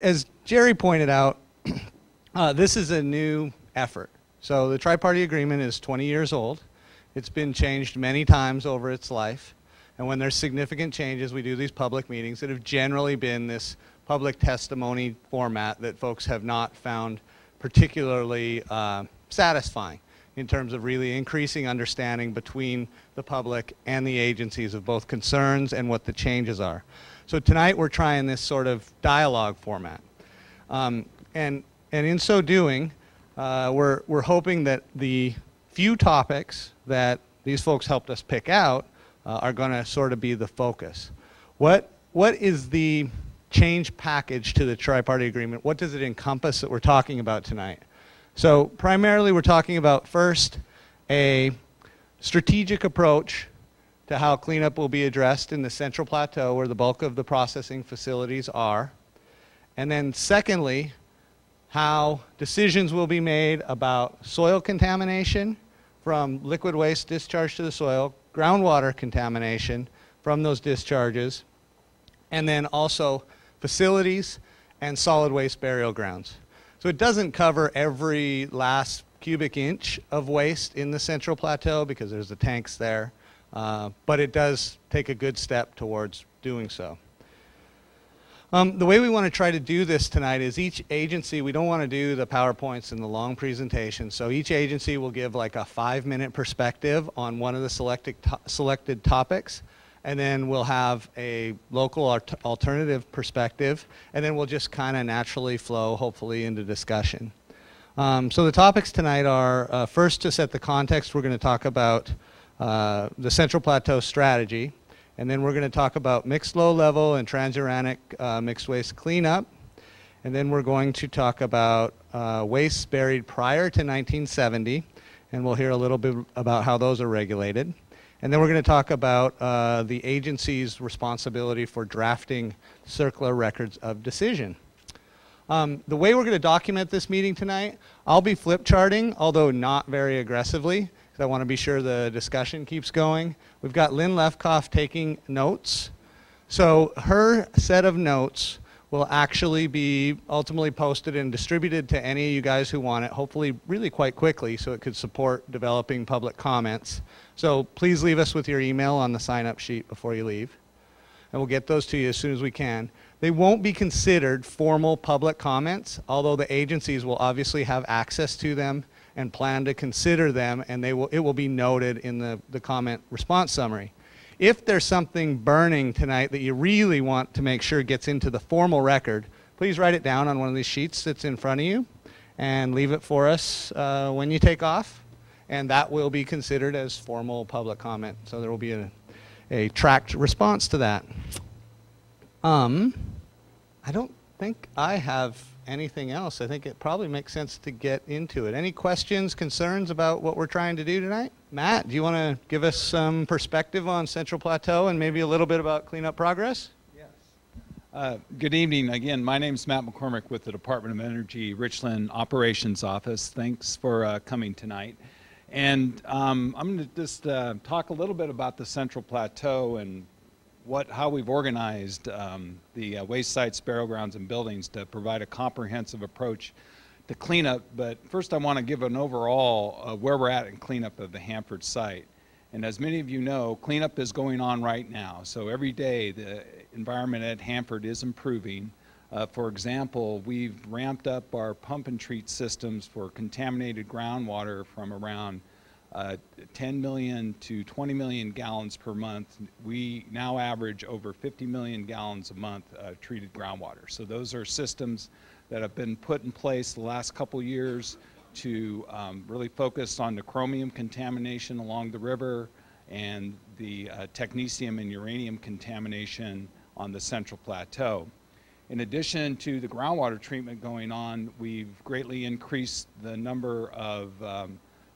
As Jerry pointed out, this is a new effort. So the tri-party agreement is 20 years old. It's been changed many times over its life. And when there's significant changes, we do these public meetings that have generally been this public testimony format that folks have not found particularly satisfying in terms of really increasing understanding between the public and the agencies of both concerns and what the changes are. So tonight we're trying this sort of dialogue format. And in so doing, we're hoping that the few topics that these folks helped us pick out are going to sort of be the focus. What is the change package to the tri-party agreement? What does it encompass that we're talking about tonight? So primarily we're talking about first a strategic approach to how cleanup will be addressed in the Central Plateau where the bulk of the processing facilities are. And then secondly, how decisions will be made about soil contamination from liquid waste discharged to the soil, groundwater contamination from those discharges, and then also facilities and solid waste burial grounds. So it doesn't cover every last cubic inch of waste in the Central Plateau because there's the tanks there, but it does take a good step towards doing so. The way we want to try to do this tonight is each agency, we don't want to do the PowerPoints and the long presentation, so each agency will give like a 5-minute perspective on one of the selected topics, and then we'll have a local alternative perspective, and then we'll just kind of naturally flow, hopefully, into discussion. So the topics tonight are, first to set the context, we're going to talk about the Central Plateau strategy, and then we're going to talk about mixed low-level and transuranic mixed waste cleanup, and then we're going to talk about wastes buried prior to 1970, and we'll hear a little bit about how those are regulated. And then we're going to talk about the agency's responsibility for drafting circular records of decision. The way we're going to document this meeting tonight, I'll be flip charting, although not very aggressively, because I want to be sure the discussion keeps going. We've got Lynn Lefkoff taking notes. So her set of notes will actually be ultimately posted and distributed to any of you guys who want it, hopefully really quite quickly so it could support developing public comments. So please leave us with your email on the sign-up sheet before you leave, and we'll get those to you as soon as we can. They won't be considered formal public comments, although the agencies will obviously have access to them and plan to consider them, and it will be noted in the comment response summary. If there's something burning tonight that you really want to make sure gets into the formal record, please write it down on one of these sheets that's in front of you and leave it for us when you take off, and that will be considered as formal public comment. So there will be a tracked response to that. I don't think I have anything else. I think it probably makes sense to get into it. Any questions, concerns about what we're trying to do tonight? Matt, do you want to give us some perspective on Central Plateau and maybe a little bit about cleanup progress? Yes. Good evening. Again, my name is Matt McCormick with the Department of Energy Richland Operations Office. Thanks for coming tonight. And I'm going to just talk a little bit about the Central Plateau and how we've organized the waste sites, burial grounds, and buildings to provide a comprehensive approach to cleanup. But first I want to give an overall where we're at in cleanup of the Hanford site. And as many of you know, cleanup is going on right now. So every day the environment at Hanford is improving. For example, we've ramped up our pump and treat systems for contaminated groundwater from around 10 million to 20 million gallons per month. We now average over 50 million gallons a month treated groundwater. So those are systems that have been put in place the last couple years to really focus on the chromium contamination along the river and the technetium and uranium contamination on the Central Plateau. In addition to the groundwater treatment going on, we've greatly increased the number of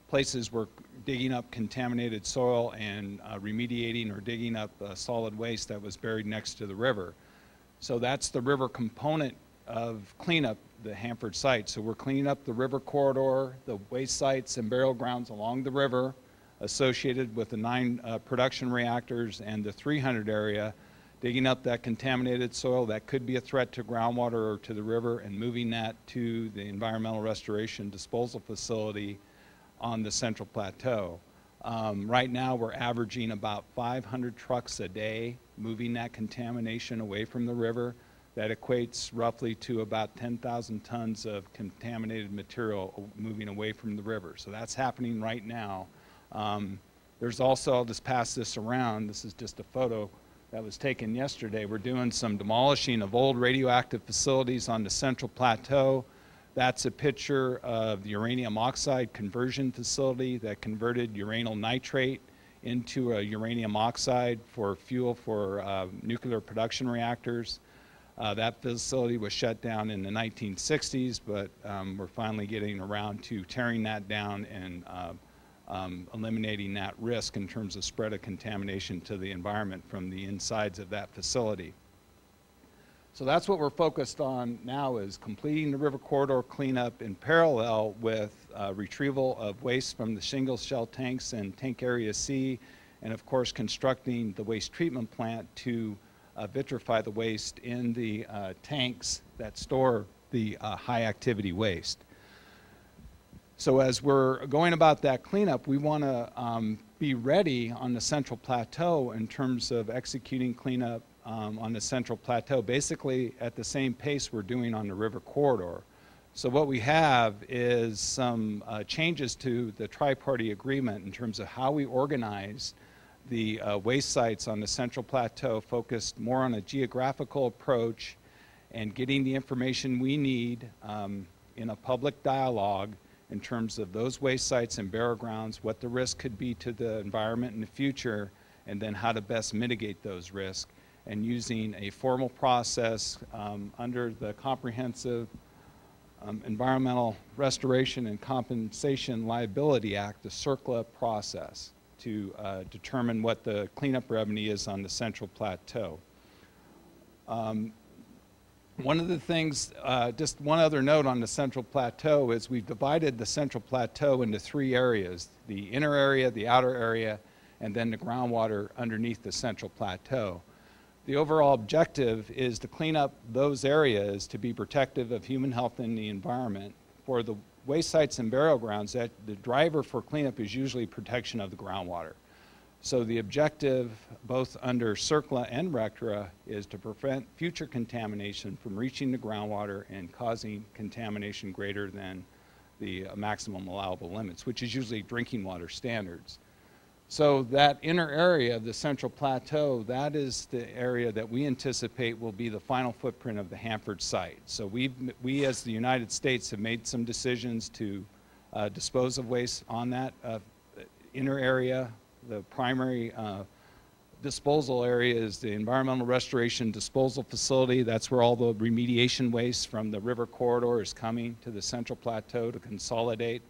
places we're digging up contaminated soil and remediating or digging up solid waste that was buried next to the river. So that's the river component of cleanup, the Hanford site. So we're cleaning up the river corridor, the waste sites and burial grounds along the river associated with the 9 production reactors and the 300 area digging up that contaminated soil that could be a threat to groundwater or to the river and moving that to the environmental restoration disposal facility on the Central Plateau. Right now we're averaging about 500 trucks a day moving that contamination away from the river. That equates roughly to about 10,000 tons of contaminated material moving away from the river. So that's happening right now. There's also, I'll just pass this around, this is just a photo that was taken yesterday. We're doing some demolishing of old radioactive facilities on the Central Plateau. That's a picture of the uranium oxide conversion facility that converted uranyl nitrate into a uranium oxide for fuel for nuclear production reactors. That facility was shut down in the 1960s, but we're finally getting around to tearing that down and eliminating that risk in terms of spread of contamination to the environment from the insides of that facility. So that's what we're focused on now, is completing the river corridor cleanup in parallel with retrieval of waste from the shingle shell tanks and tank area C, and of course constructing the waste treatment plant to vitrify the waste in the tanks that store the high activity waste. So as we're going about that cleanup, we want to be ready on the Central Plateau in terms of executing cleanup on the Central Plateau, basically at the same pace we're doing on the river corridor. So what we have is some changes to the tri-party agreement in terms of how we organize the waste sites on the Central Plateau, focused more on a geographical approach and getting the information we need in a public dialogue in terms of those waste sites and burial grounds, what the risk could be to the environment in the future, and then how to best mitigate those risks, and using a formal process under the Comprehensive Environmental Restoration and Compensation Liability Act, the CERCLA process, to determine what the cleanup revenue is on the Central Plateau. One of the things, just one other note on the Central Plateau, is we've divided the Central Plateau into 3 areas: the inner area, the outer area, and then the groundwater underneath the Central Plateau. The overall objective is to clean up those areas to be protective of human health and the environment. For the waste sites and burial grounds, that the driver for cleanup is usually protection of the groundwater. So the objective, both under CERCLA and RECTRA, is to prevent future contamination from reaching the groundwater and causing contamination greater than the maximum allowable limits, which is usually drinking water standards. So that inner area of the Central Plateau, that is the area that we anticipate will be the final footprint of the Hanford site. So we as the United States have made some decisions to dispose of waste on that inner area. The primary disposal area is the Environmental Restoration Disposal Facility. That's where all the remediation waste from the river corridor is coming to the Central Plateau to consolidate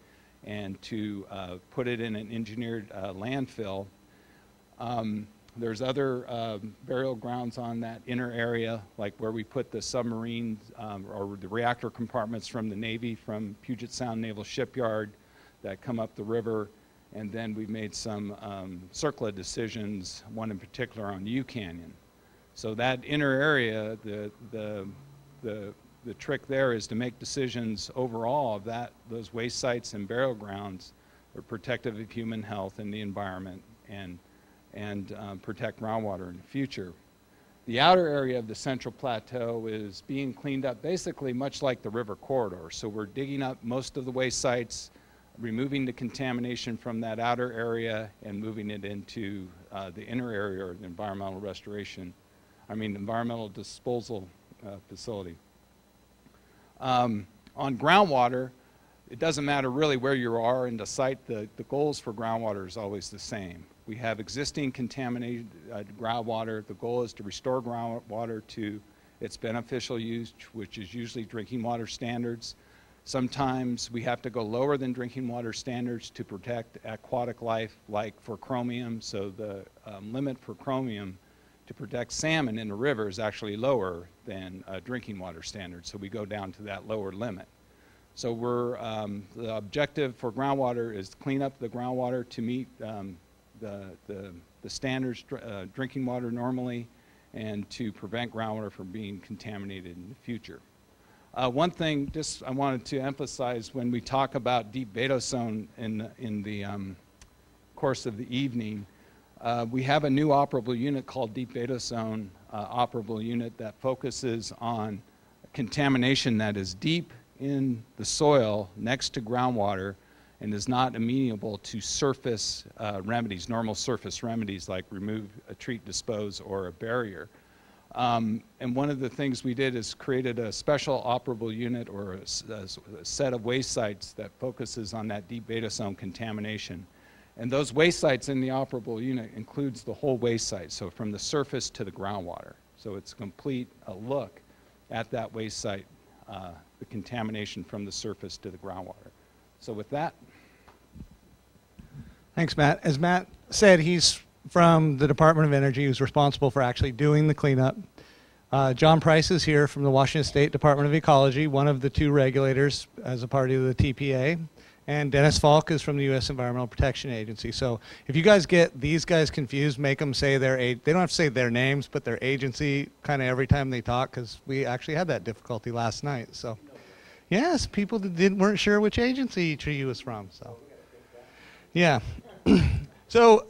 and to put it in an engineered landfill. There's other burial grounds on that inner area, like where we put the submarines or the reactor compartments from the Navy from Puget Sound Naval Shipyard that come up the river. And then we've made some CERCLA decisions, one in particular on U Canyon. So that inner area, the trick there is to make decisions overall of those waste sites and burial grounds are protective of human health and the environment, and protect groundwater in the future. The outer area of the Central Plateau is being cleaned up basically much like the river corridor. So we're digging up most of the waste sites, removing the contamination from that outer area and moving it into the inner area, or the environmental disposal facility. On groundwater, it doesn't matter really where you are in the site. The goals for groundwater is always the same. We have existing contaminated groundwater. The goal is to restore groundwater to its beneficial use, which is usually drinking water standards. Sometimes we have to go lower than drinking water standards to protect aquatic life, like for chromium. So the limit for chromium to protect salmon in the river is actually lower than drinking water standards. So we go down to that lower limit. So the objective for groundwater is to clean up the groundwater to meet the standards drinking water normally, and to prevent groundwater from being contaminated in the future. One thing just I wanted to emphasize when we talk about deep beta zone in the course of the evening, we have a new operable unit called Deep Beta Zone operable unit that focuses on contamination that is deep in the soil next to groundwater and is not amenable to surface remedies, normal surface remedies like remove, treat, dispose, or a barrier. And one of the things we did is created a special operable unit or a set of waste sites that focuses on that deep beta zone contamination. And those waste sites in the operable unit includes the whole waste site, so from the surface to the groundwater. So it's a complete look at that waste site, the contamination from the surface to the groundwater. So with that. Thanks, Matt. As Matt said, he's from the Department of Energy, who's responsible for actually doing the cleanup. John Price is here from the Washington State Department of Ecology, one of the two regulators as a part of the TPA. And Dennis Faulk is from the U.S. Environmental Protection Agency. So if you guys get these guys confused, make them say they don't have to say their names, but their agency kind of every time they talk, because we actually had that difficulty last night. So yes, people that weren't sure which agency each of you was from. So yeah. So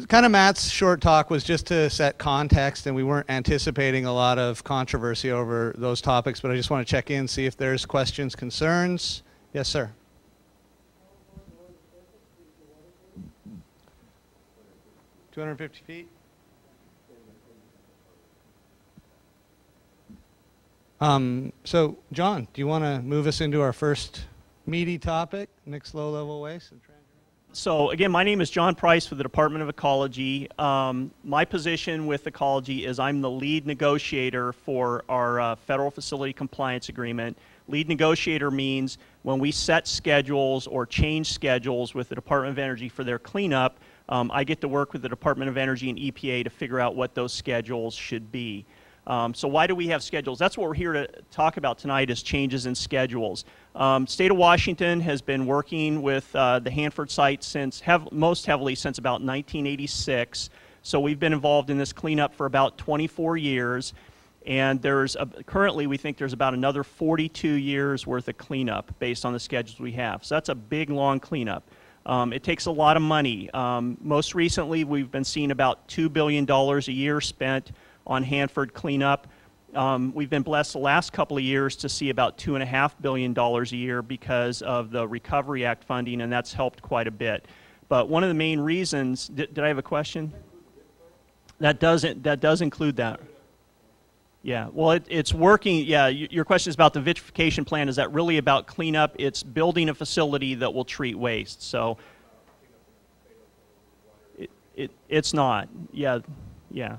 kind of Matt's short talk was just to set context, and we weren't anticipating a lot of controversy over those topics, but I just want to check in, see if there's questions, concerns. Yes, sir. 250 feet? So, John, do you want to move us into our first meaty topic, mixed low-level waste? So, again, my name is John Price with the Department of Ecology. My position with Ecology is I'm the lead negotiator for our Federal Facility Compliance Agreement. Lead negotiator means when we set schedules or change schedules with the Department of Energy for their cleanup, I get to work with the Department of Energy and EPA to figure out what those schedules should be. So why do we have schedules? That's what we're here to talk about tonight, is changes in schedules. State of Washington has been working with the Hanford site most heavily since about 1986. So we've been involved in this cleanup for about 24 years. And currently we think there's about another 42 years worth of cleanup based on the schedules we have. So that's a big, long cleanup. It takes a lot of money. Most recently, we've been seeing about $2 billion a year spent on Hanford cleanup. We've been blessed the last couple of years to see about $2.5 billion a year because of the Recovery Act funding, and that's helped quite a bit. But one of the main reasons, did I have a question? That does include that. Yeah, well, it's working. Yeah, your question is about the vitrification plant. Is that really about cleanup? It's building a facility that will treat waste. So it's not. Yeah, yeah.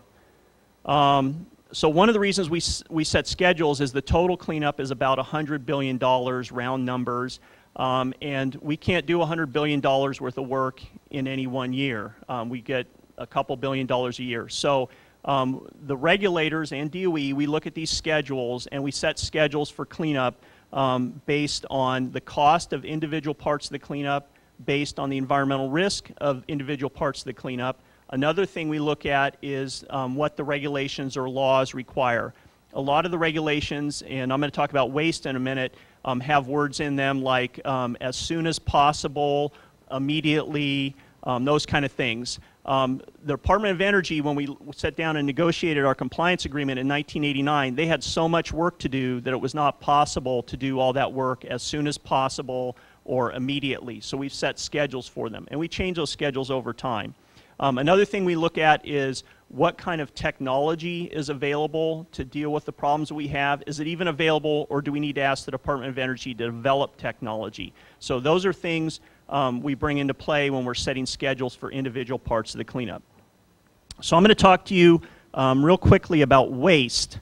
So one of the reasons we set schedules is the total cleanup is about $100 billion, round numbers, and we can't do $100 billion worth of work in any one year. We get a couple $1 billion a year. So the regulators and DOE, we look at these schedules and we set schedules for cleanup based on the cost of individual parts of the cleanup, based on the environmental risk of individual parts of the cleanup. Another thing we look at is what the regulations or laws require. A lot of the regulations, and I'm going to talk about waste in a minute, have words in them like as soon as possible, immediately, those kind of things. The Department of Energy, when we sat down and negotiated our compliance agreement in 1989, they had so much work to do that it was not possible to do all that work as soon as possible or immediately. So we've set schedules for them, and we change those schedules over time. Another thing we look at is what kind of technology is available to deal with the problems we have. Is it even available, or do we need to ask the Department of Energy to develop technology? So those are things we bring into play when we're setting schedules for individual parts of the cleanup. So I'm going to talk to you real quickly about waste.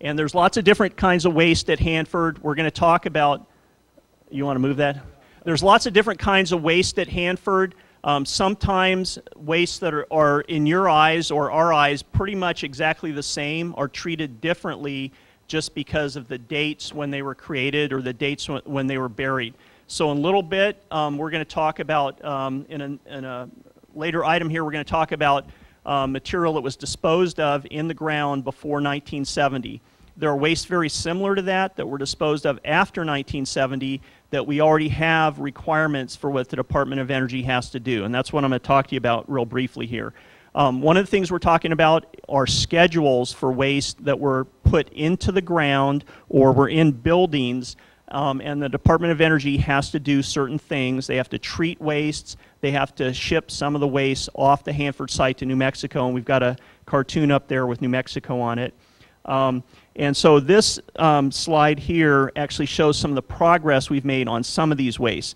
And there's lots of different kinds of waste at Hanford. We're going to talk about, you want to move that? There's lots of different kinds of waste at Hanford. Sometimes wastes that are in your eyes or our eyes pretty much exactly the same are treated differently just because of the dates when they were created or the dates when they were buried. So in a little bit, we're going to talk about, in a later item here, we're going to talk about material that was disposed of in the ground before 1970. There are wastes very similar to that were disposed of after 1970 that we already have requirements for what the Department of Energy has to do, and that's what I'm going to talk to you about real briefly here. One of the things we're talking about are schedules for waste that were put into the ground or were in buildings, and the Department of Energy has to do certain things. They have to treat wastes. They have to ship some of the waste off the Hanford site to New Mexico, and we've got a cartoon up there with New Mexico on it. And so this slide here actually shows some of the progress we've made on some of these wastes.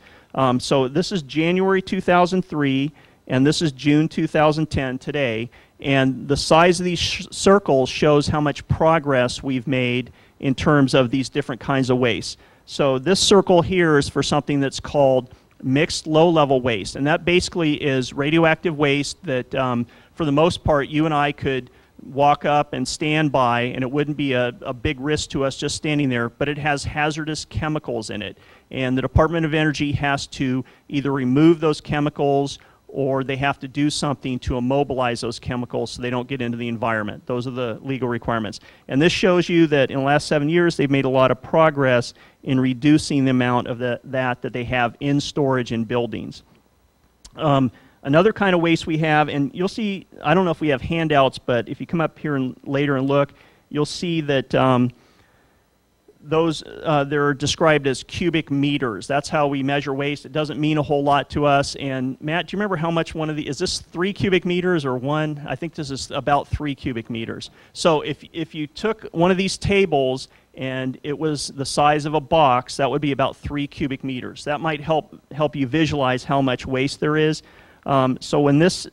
So this is January 2003, and this is June 2010 today. And the size of these circles shows how much progress we've made in terms of these different kinds of waste. So this circle here is for something that's called mixed low-level waste. And that basically is radioactive waste that, for the most part, you and I could walk up and stand by, and it wouldn't be a big risk to us just standing there, but it has hazardous chemicals in it. And the Department of Energy has to either remove those chemicals or they have to do something to immobilize those chemicals so they don't get into the environment. Those are the legal requirements. And this shows you that in the last 7 years, they've made a lot of progress in reducing the amount of that they have in storage in buildings. Another kind of waste we have, and you'll see, I don't know if we have handouts, but if you come up here later and look, you'll see that they're described as cubic meters. That's how we measure waste. It doesn't mean a whole lot to us. And Matt, do you remember how much one of the, is this 3 cubic meters or 1? I think this is about 3 cubic meters. So if you took one of these tables and it was the size of a box, that would be about 3 cubic meters. That might help you visualize how much waste there is. So when this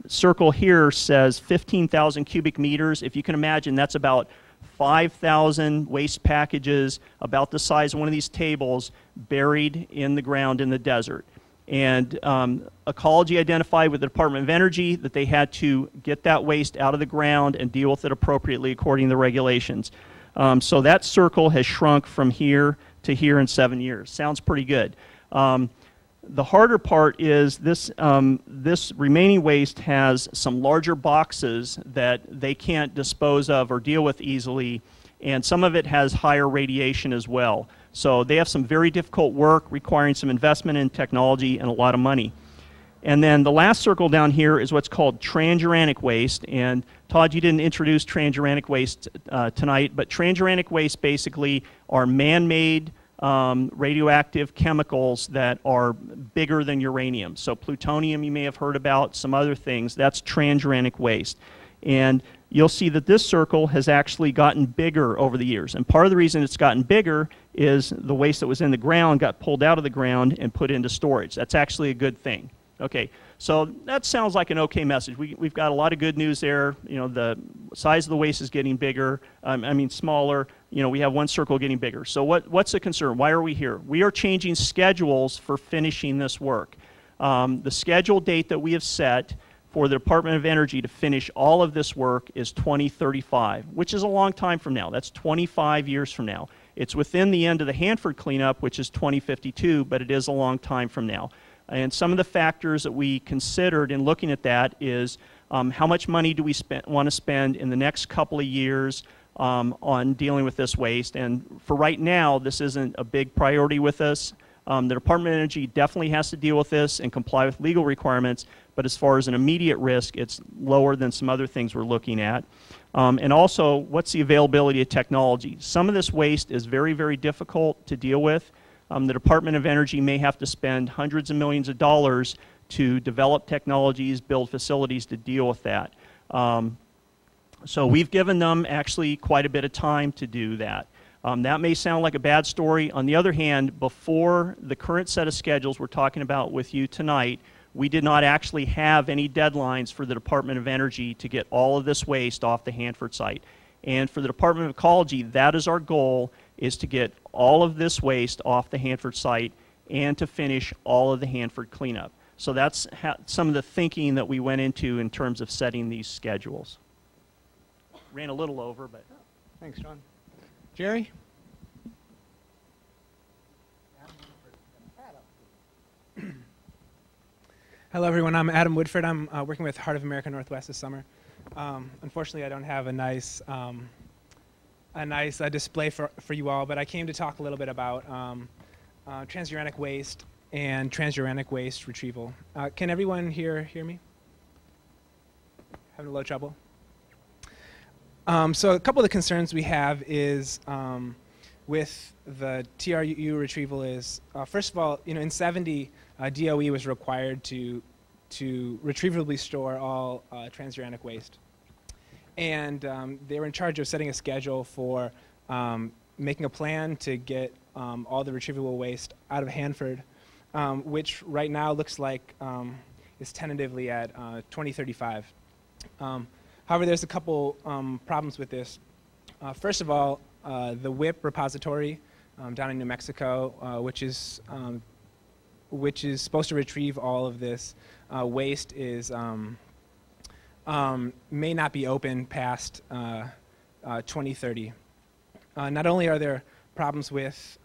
circle here says 15,000 cubic meters, if you can imagine, that's about 5,000 waste packages about the size of one of these tables buried in the ground in the desert. And Ecology identified with the Department of Energy that they had to get that waste out of the ground and deal with it appropriately according to the regulations. So that circle has shrunk from here to here in 7 years. Sounds pretty good. The harder part is this remaining waste has some larger boxes that they can't dispose of or deal with easily, and some of it has higher radiation as well. So they have some very difficult work requiring some investment in technology and a lot of money. And then the last circle down here is what's called transuranic waste. And Todd, you didn't introduce transuranic waste tonight, but transuranic waste basically are man-made radioactive chemicals that are bigger than uranium. So plutonium you may have heard about, some other things, that's transuranic waste. And you'll see that this circle has actually gotten bigger over the years. And part of the reason it's gotten bigger is the waste that was in the ground got pulled out of the ground and put into storage. That's actually a good thing. Okay, so that sounds like an okay message. We've got a lot of good news there. You know, the size of the waste is getting bigger, smaller. You know, we have one circle getting bigger. So what's the concern? Why are we here? We are changing schedules for finishing this work. The schedule date that we have set for the Department of Energy to finish all of this work is 2035, which is a long time from now. That's 25 years from now. It's within the end of the Hanford cleanup, which is 2052, but it is a long time from now. And some of the factors that we considered in looking at that is how much money do we want to spend in the next couple of years on dealing with this waste. And for right now, this isn't a big priority with us. The Department of Energy definitely has to deal with this and comply with legal requirements, but as far as an immediate risk, it's lower than some other things we're looking at. And also, what's the availability of technology? Some of this waste is very, very difficult to deal with. The Department of Energy may have to spend hundreds of millions of dollars to develop technologies, build facilities to deal with that. So we've given them actually quite a bit of time to do that. That may sound like a bad story. On the other hand, before the current set of schedules we're talking about with you tonight, we did not actually have any deadlines for the Department of Energy to get all of this waste off the Hanford site. And for the Department of Ecology, that is our goal, is to get all of this waste off the Hanford site and to finish all of the Hanford cleanup. So that's some of the thinking that we went into in terms of setting these schedules. Ran a little over, but... Thanks, John. Jerry? Hello, everyone. I'm Adam Woodford. I'm working with Heart of America Northwest this summer. Unfortunately, I don't have a nice display for you all, but I came to talk a little bit about transuranic waste and transuranic waste retrieval. Can everyone hear me? Having a little trouble? So a couple of the concerns we have is with the TRU retrieval is, first of all, in 70, DOE was required to retrievably store all transuranic waste. And they were in charge of setting a schedule for making a plan to get all the retrievable waste out of Hanford, which right now looks like is tentatively at 2035. However, there's a couple problems with this. First of all, the WIP repository down in New Mexico, which is supposed to retrieve all of this waste, may not be open past 2030. Not only are there problems with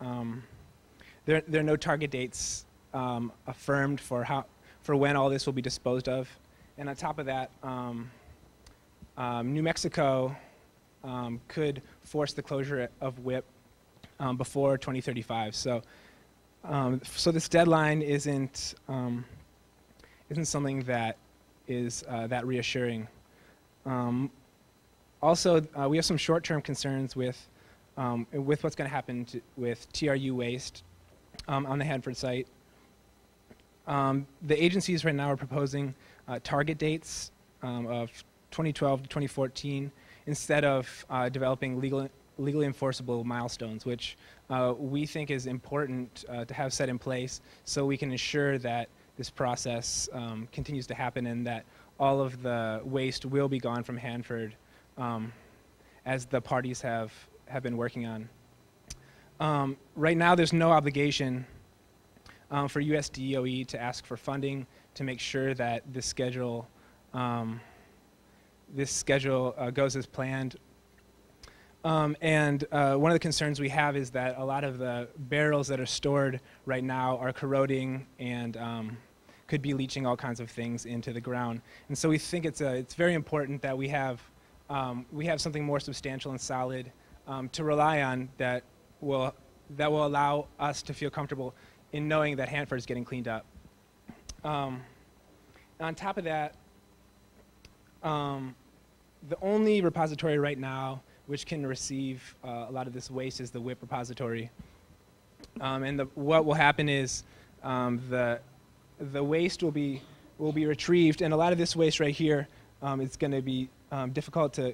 there are no target dates affirmed for when all this will be disposed of, and on top of that, New Mexico could force the closure of WIP before 2035. So this deadline isn't something that is that reassuring. Also, we have some short-term concerns with what's going to happen with TRU waste on the Hanford site. The agencies right now are proposing target dates of 2012 to 2014 instead of developing legally enforceable milestones, which we think is important to have set in place so we can ensure that this process continues to happen and that all of the waste will be gone from Hanford as the parties have been working on. Right now, there's no obligation for US DOE to ask for funding to make sure that this schedule goes as planned. And one of the concerns we have is that a lot of the barrels that are stored right now are corroding and could be leaching all kinds of things into the ground. And so we think it's very important that we have something more substantial and solid to rely on that will allow us to feel comfortable in knowing that Hanford is getting cleaned up. On top of that, the only repository right now which can receive a lot of this waste is the WIP repository. And what will happen is the waste will be retrieved, and a lot of this waste right here is going to be difficult to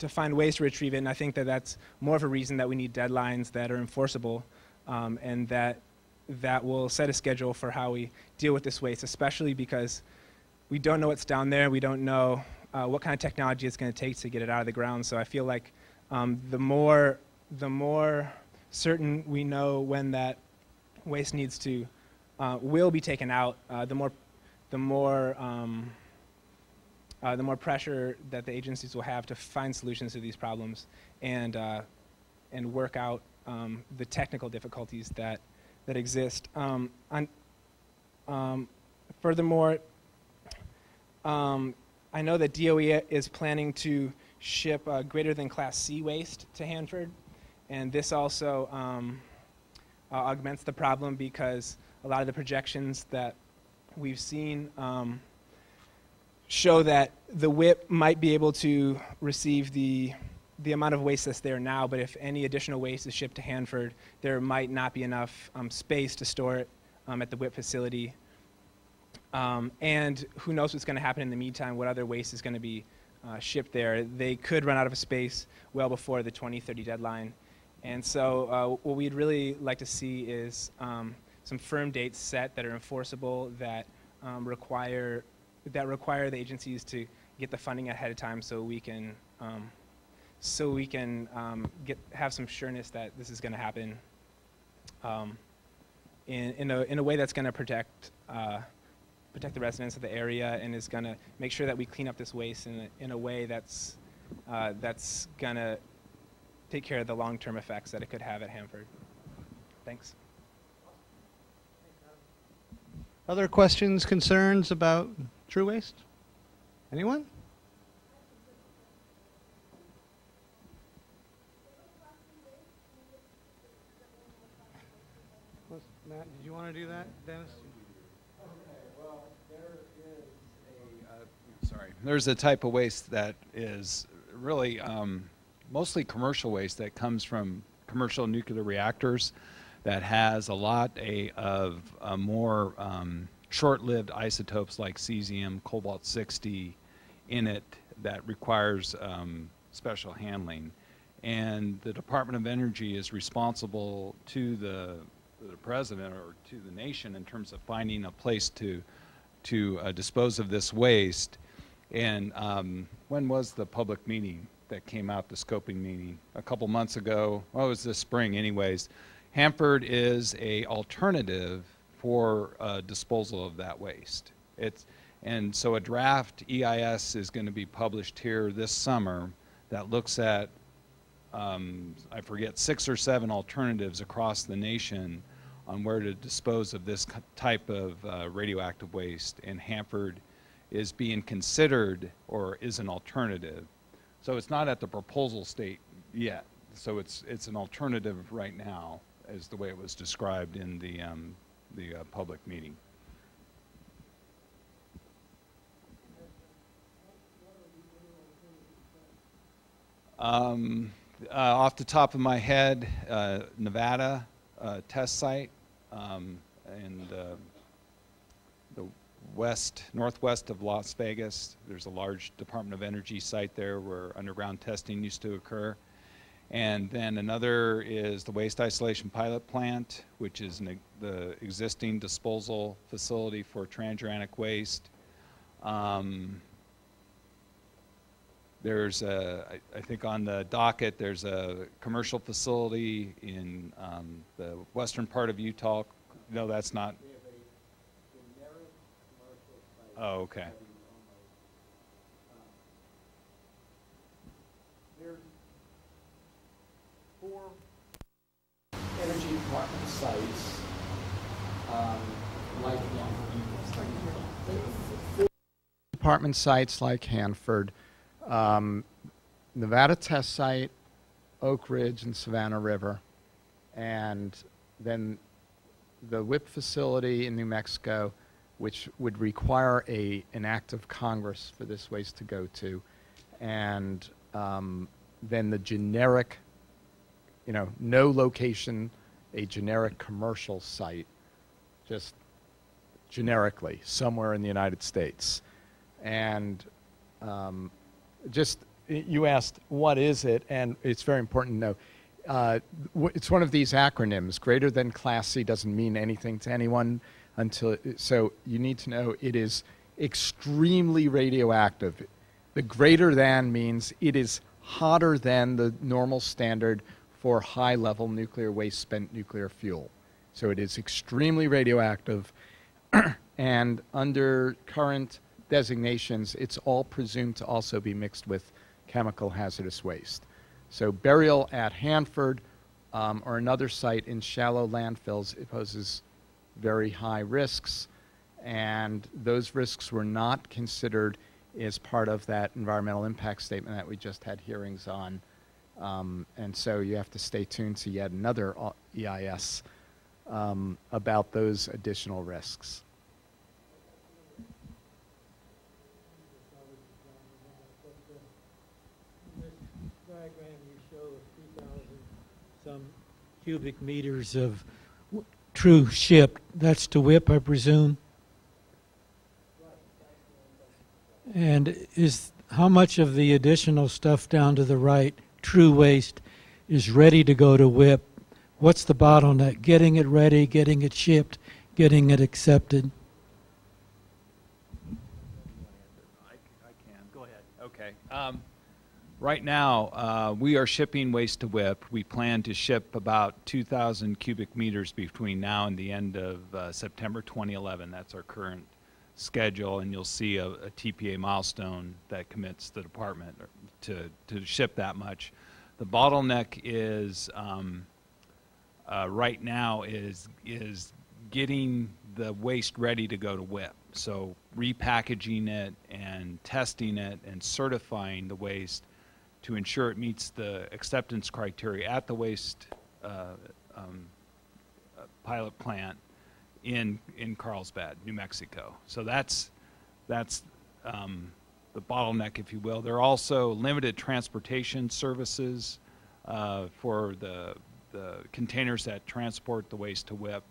find ways to retrieve it. And I think that that's more of a reason that we need deadlines that are enforceable, and that will set a schedule for how we deal with this waste, especially because we don't know what's down there. We don't know what kind of technology it's going to take to get it out of the ground. So I feel like the more certain we know when that waste needs to will be taken out, the more pressure that the agencies will have to find solutions to these problems and work out the technical difficulties that exist. Furthermore, I know that DOE is planning to ship greater than Class C waste to Hanford, and this also augments the problem because a lot of the projections that we've seen show that the WIP might be able to receive the amount of waste that's there now, but if any additional waste is shipped to Hanford, there might not be enough space to store it at the WIP facility. And who knows what's going to happen in the meantime, what other waste is going to be shipped there. They could run out of space well before the 2030 deadline. And so what we'd really like to see is some firm dates set that are enforceable, that require the agencies to get the funding ahead of time so we can have some sureness that this is going to happen in a way that's going to protect the residents of the area and is going to make sure that we clean up this waste in a way that's going to take care of the long-term effects that it could have at Hanford. Thanks. Other questions, concerns about true waste? Anyone? Matt, did you want to do that, Dennis? There's a type of waste that is really mostly commercial waste that comes from commercial nuclear reactors that has a lot of more short-lived isotopes like cesium, cobalt-60 in it that requires special handling. And the Department of Energy is responsible to the president or to the nation in terms of finding a place to dispose of this waste. And when was the public meeting that came out, the scoping meeting? A couple months ago. Well, it was this spring anyways. Hanford is a alternative for disposal of that waste. And so a draft EIS is going to be published here this summer that looks at, I forget, 6 or 7 alternatives across the nation on where to dispose of this type of radioactive waste. And Hanford is being considered or is an alternative. So it's not at the proposal state yet. So it's an alternative right now, as the way it was described in the public meeting. Off the top of my head, Nevada test site, and the northwest of Las Vegas. There's a large Department of Energy site there where underground testing used to occur. And then another is the Waste Isolation Pilot Plant, which is the existing disposal facility for transuranic waste. There's I think on the docket, there's a commercial facility in the western part of Utah. No, that's not. Oh, okay. There's 4 energy department sites like Hanford. Department sites like Hanford, Nevada Test Site, Oak Ridge, and Savannah River, and then the WIP facility in New Mexico, which would require an act of Congress for this waste to go to, and then the generic, no location, a generic commercial site, just generically, somewhere in the United States. And you asked, what is it? And it's very important to know. It's one of these acronyms. Greater than Class C doesn't mean anything to anyone so you need to know it is extremely radioactive. The greater than means it is hotter than the normal standard for high-level nuclear waste spent nuclear fuel. So it is extremely radioactive, and under current designations, it's all presumed to also be mixed with chemical hazardous waste. So burial at Hanford or another site in shallow landfills, it poses very high risks, and those risks were not considered as part of that environmental impact statement that we just had hearings on. And so you have to stay tuned to yet another EIS about those additional risks. In this diagram you show 3,000 some cubic meters of true ship. That's to WIP, I presume. And how much of the additional stuff down to the right, true waste, is ready to go to WIP? What's the bottleneck? Getting it ready, getting it shipped, getting it accepted? I can. Go ahead. Okay. Right now, we are shipping waste to WIP. We plan to ship about 2,000 cubic meters between now and the end of September 2011. That's our current schedule, and you'll see a TPA milestone that commits the department to ship that much. The bottleneck is right now is getting the waste ready to go to WIP. So repackaging it and testing it and certifying the waste to ensure it meets the acceptance criteria at the waste pilot plant in Carlsbad, New Mexico. So that's the bottleneck, if you will. There are also limited transportation services for the containers that transport the waste to WIP.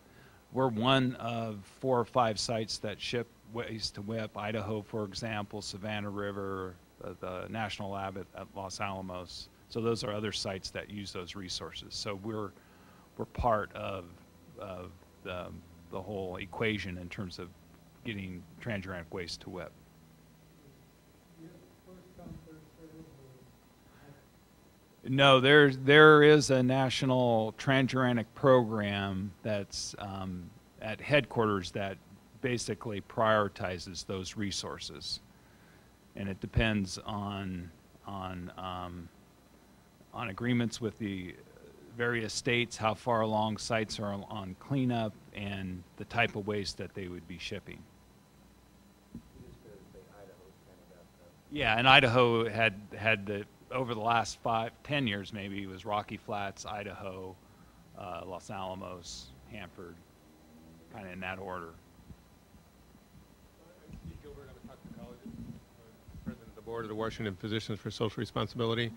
We're one of 4 or 5 sites that ship waste to WIP. Idaho, for example, Savannah River, the National Lab at Los Alamos. So those are other sites that use those resources. So we're part of the whole equation in terms of getting transuranic waste to WIP. No, there is a national transuranic program that's at headquarters that basically prioritizes those resources, and it depends on agreements with the various states, how far along sites are on cleanup, and the type of waste that they would be shipping. Yeah, and Idaho had the, over the last 5-10 years maybe, it was Rocky Flats, Idaho, Los Alamos, Hanford, kind of in that order. Steve Gilbert, I'm a toxicologist, president of the board of the Washington Physicians for Social Responsibility,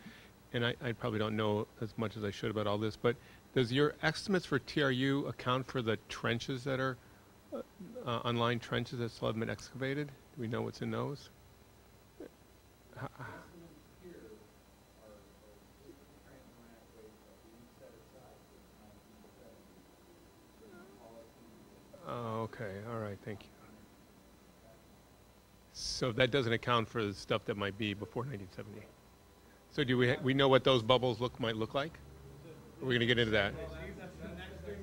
and I probably don't know as much as I should about all this, but does your estimates for TRU account for the trenches that are online trenches that still haven't been excavated? Do we know what's in those? Oh, okay. All right. Thank you. So that doesn't account for the stuff that might be before 1970. So do we know what those bubbles might look like? Are we going to get into that?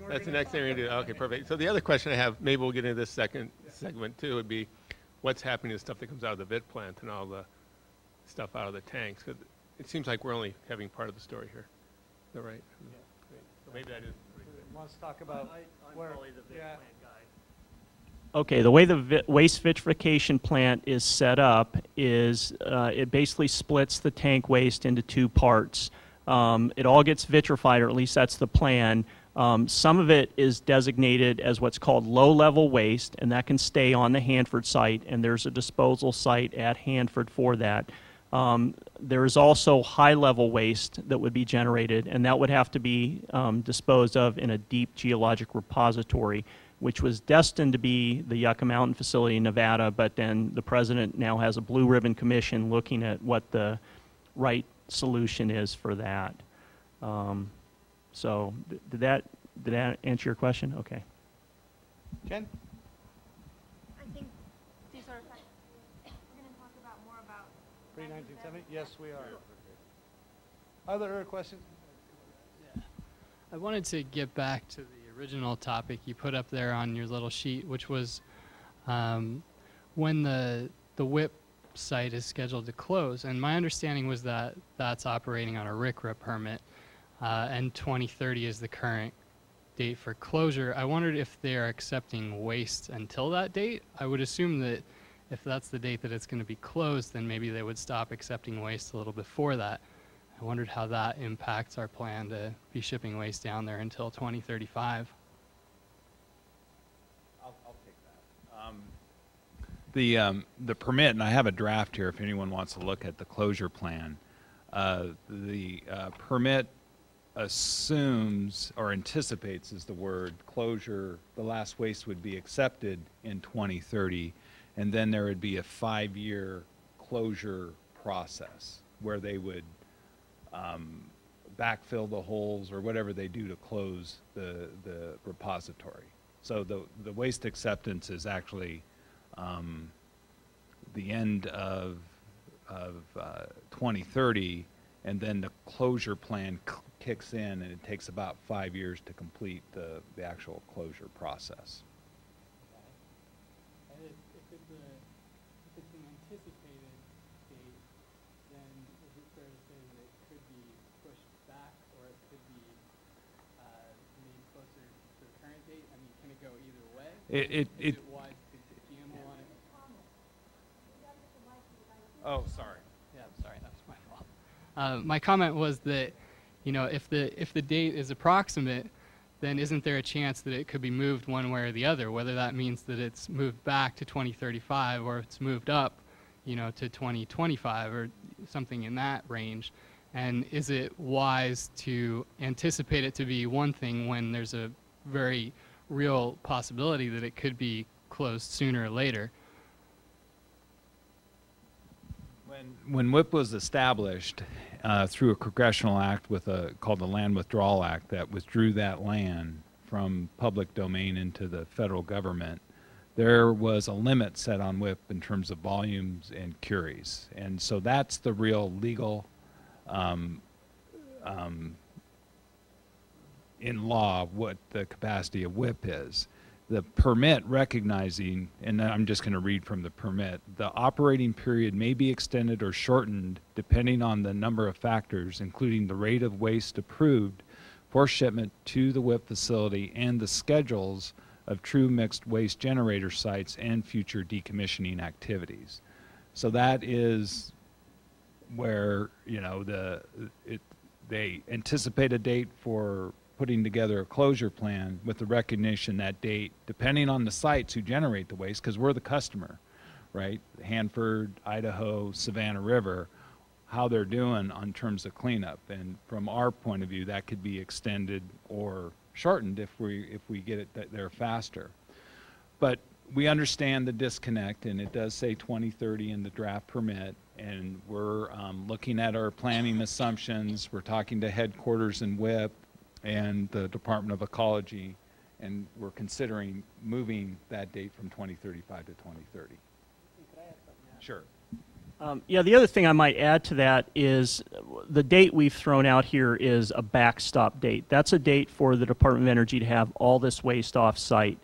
That's the next thing we're going to do. Okay, perfect. So the other question I have, maybe we'll get into this second segment too, would be what's happening to the stuff that comes out of the VIT plant and all the stuff out of the tanks. Cause it seems like we're only having part of the story here. Is that right? Yeah. So maybe that is. Wants to talk about where, Okay, the way the waste vitrification plant is set up is it basically splits the tank waste into 2 parts. It all gets vitrified, or at least that's the plan. Some of it is designated as what's called low-level waste, and that can stay on the Hanford site, and there's a disposal site at Hanford for that. There is also high-level waste that would be generated, and that would have to be disposed of in a deep geologic repository, which was destined to be the Yucca Mountain facility in Nevada, but then the president now has a blue ribbon commission looking at what the right solution is for that. So did that answer your question? Okay. Jen? I think these are, we're going to talk about more about Pre-1970? Yes, we are. Other questions? Yeah. I wanted to get back to the original topic you put up there on your little sheet, which was when the WIP site is scheduled to close. And my understanding was that that's operating on a RCRA permit, and 2030 is the current date for closure. I wondered if they're accepting waste until that date. I would assume that if that's the date that it's going to be closed, then maybe they would stop accepting waste a little before that. I wondered how that impacts our plan to be shipping waste down there until 2035. I'll take that. The permit, and I have a draft here if anyone wants to look at the closure plan. The permit assumes, or anticipates is the word, closure, the last waste would be accepted in 2030, and then there would be a 5-year closure process where they would backfill the holes or whatever they do to close the repository. So the waste acceptance is actually the end of 2030, and then the closure plan kicks in, and it takes about 5 years to complete the actual closure process. And if it's an anticipated date, then is it fair to say that it could be pushed back, or it could be made closer to the current date? I mean, can it go either Oh, sorry. Yeah, sorry, that was my fault. My comment was that, you know, if the date is approximate, then isn't there a chance that it could be moved one way or the other, whether that means that it's moved back to 2035 or it's moved up, you know, to 2025 or something in that range? And is it wise to anticipate it to be one thing when there's a very real possibility that it could be closed sooner or later? When WIP was established through a congressional act called the Land Withdrawal Act that withdrew that land from public domain into the federal government, there was a limit set on WIP in terms of volumes and curies. And so that's the real legal, in law, what the capacity of WIP is. The permit recognizing, and I'm just going to read from the permit, the operating period may be extended or shortened depending on the number of factors, including the rate of waste approved for shipment to the WIP facility and the schedules of true mixed waste generator sites and future decommissioning activities. So that is where, you know, they anticipate a date for putting together a closure plan with the recognition that date, depending on the sites who generate the waste, because we're the customer, right? Hanford, Idaho, Savannah River, how they're doing on terms of cleanup. And from our point of view, that could be extended or shortened if we get it there faster. But we understand the disconnect, and it does say 2030 in the draft permit, and we're looking at our planning assumptions. We're talking to headquarters and WIP and the Department of Ecology, and we're considering moving that date from 2035 to 2030. Sure. Yeah, the other thing I might add to that is the date we've thrown out here is a backstop date. That's a date for the Department of Energy to have all this waste off site.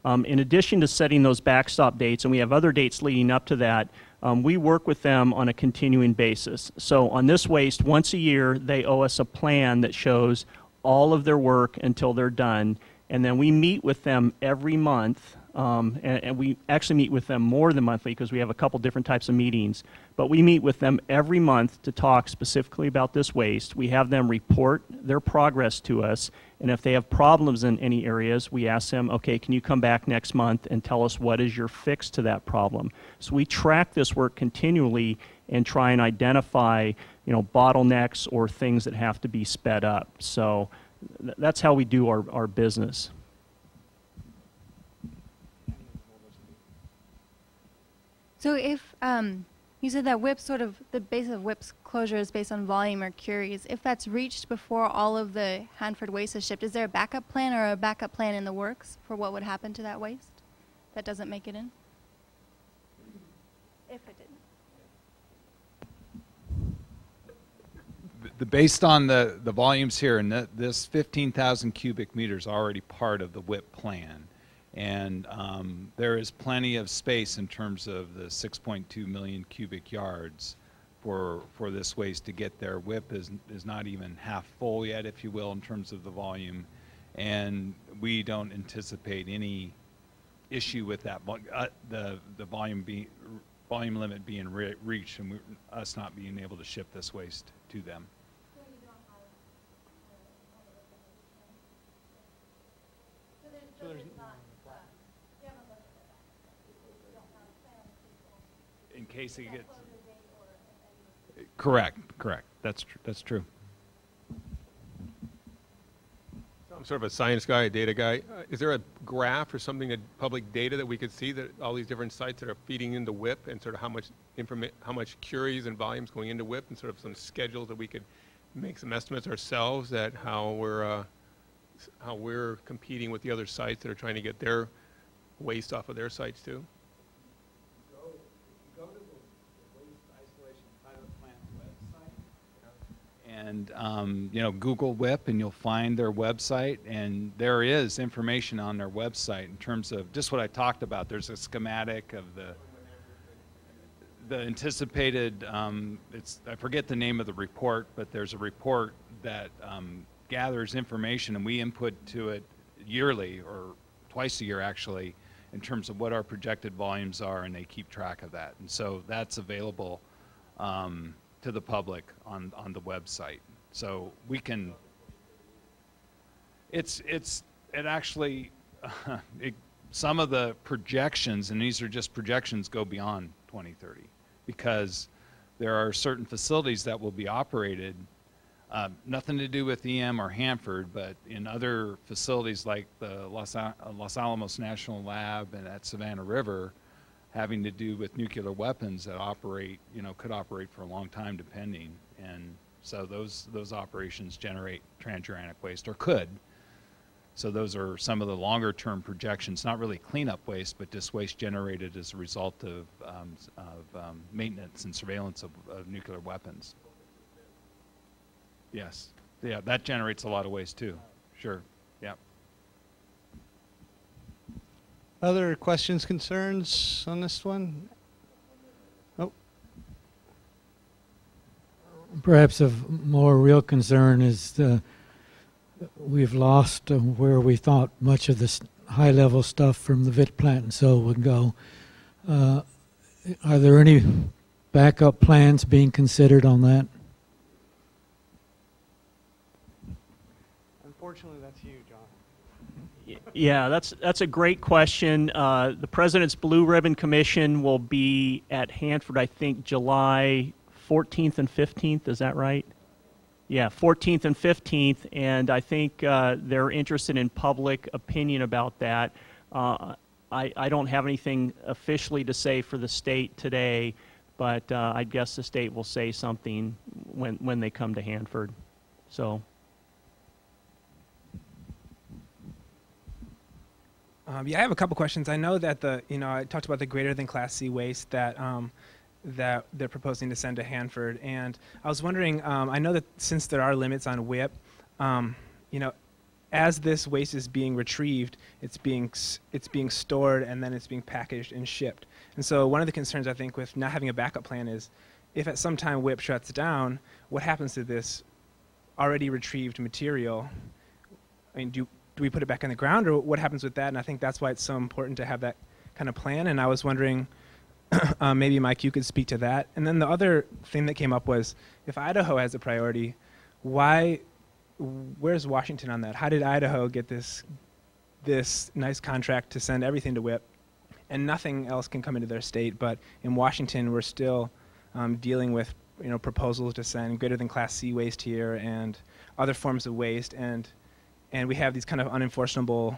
In addition to setting those backstop dates, and we have other dates leading up to that, we work with them on a continuing basis. So on this waste, once a year, they owe us a plan that shows all of their work until they're done, and then we meet with them every month, and we actually meet with them more than monthly because we have a couple different types of meetings, but we meet with them every month to talk specifically about this waste. We have them report their progress to us, and if they have problems in any areas, we ask them, okay, can you come back next month and tell us what is your fix to that problem? So we track this work continually and try and identify, you know, bottlenecks or things that have to be sped up. So that's how we do our business. So if you said that WIP sort of, the base of WIP's closure is based on volume or curies, if that's reached before all of the Hanford waste is shipped, is there a backup plan or a backup plan in the works for what would happen to that waste that doesn't make it in? If it didn't. Based on the volumes here, and this 15,000 cubic meters already part of the WIP plan. And there is plenty of space in terms of the 6.2 million cubic yards for this waste to get there. WIP is not even half full yet, if you will, in terms of the volume. And we don't anticipate any issue with that, the volume limit being reached and us not being able to ship this waste to them. In case it gets correct. That's true. I'm sort of a science guy, a data guy. Is there a graph or something, public data that we could see that all these different sites that are feeding into WIP and sort of how much curies and volumes going into WIP, and sort of some schedules that we could make some estimates ourselves at how we're competing with the other sites that are trying to get their waste off of their sites too? Go to the Waste Isolation Pilot Plant's website, and you know, Google WIP, and you'll find their website, and there is information on their website in terms of just what I talked about. There's a schematic of the anticipated. I forget the name of the report, but there's a report that gathers information, and we input to it yearly or twice a year actually, in terms of what our projected volumes are, and they keep track of that. And so that's available to the public on the website. So we can, it actually, some of the projections, and these are just projections, go beyond 2030, because there are certain facilities that will be operated, nothing to do with EM or Hanford, but in other facilities like the Los Alamos National Lab and at Savannah River, having to do with nuclear weapons that operate, could operate for a long time depending. And so those operations generate transuranic waste, or could. So those are some of the longer term projections, not really cleanup waste, but just waste generated as a result of maintenance and surveillance of nuclear weapons. Yes, yeah, that generates a lot of waste too, sure, yeah. Other questions, concerns on this one? Oh. Perhaps of more real concern is we've lost where we thought much of this high-level stuff from the VIT plant and so would go. Are there any backup plans being considered on that? Unfortunately, that's you, John. Yeah, that's a great question. The President's Blue Ribbon Commission will be at Hanford, I think, July 14th and 15th. Is that right? Yeah, 14th and 15th, and I think they're interested in public opinion about that. I don't have anything officially to say for the state today, but I guess the state will say something when they come to Hanford. So. Yeah, I have a couple questions. I know that I talked about the greater than Class C waste that that they're proposing to send to Hanford, and I was wondering. I know that since there are limits on WIP, as this waste is being retrieved, it's being stored and then it's being packaged and shipped. And so one of the concerns I think with not having a backup plan is, if at some time WIP shuts down, what happens to this already retrieved material? I mean, do we put it back in the ground, or what happens with that? And I think that's why it's so important to have that kind of plan. And I was wondering, maybe Mike, you could speak to that. And then the other thing that came up was, if Idaho has a priority, where's Washington on that? How did Idaho get this nice contract to send everything to WIP, and nothing else can come into their state? But in Washington, we're still dealing with proposals to send greater than Class C waste here and other forms of waste, and we have these kind of unenforceable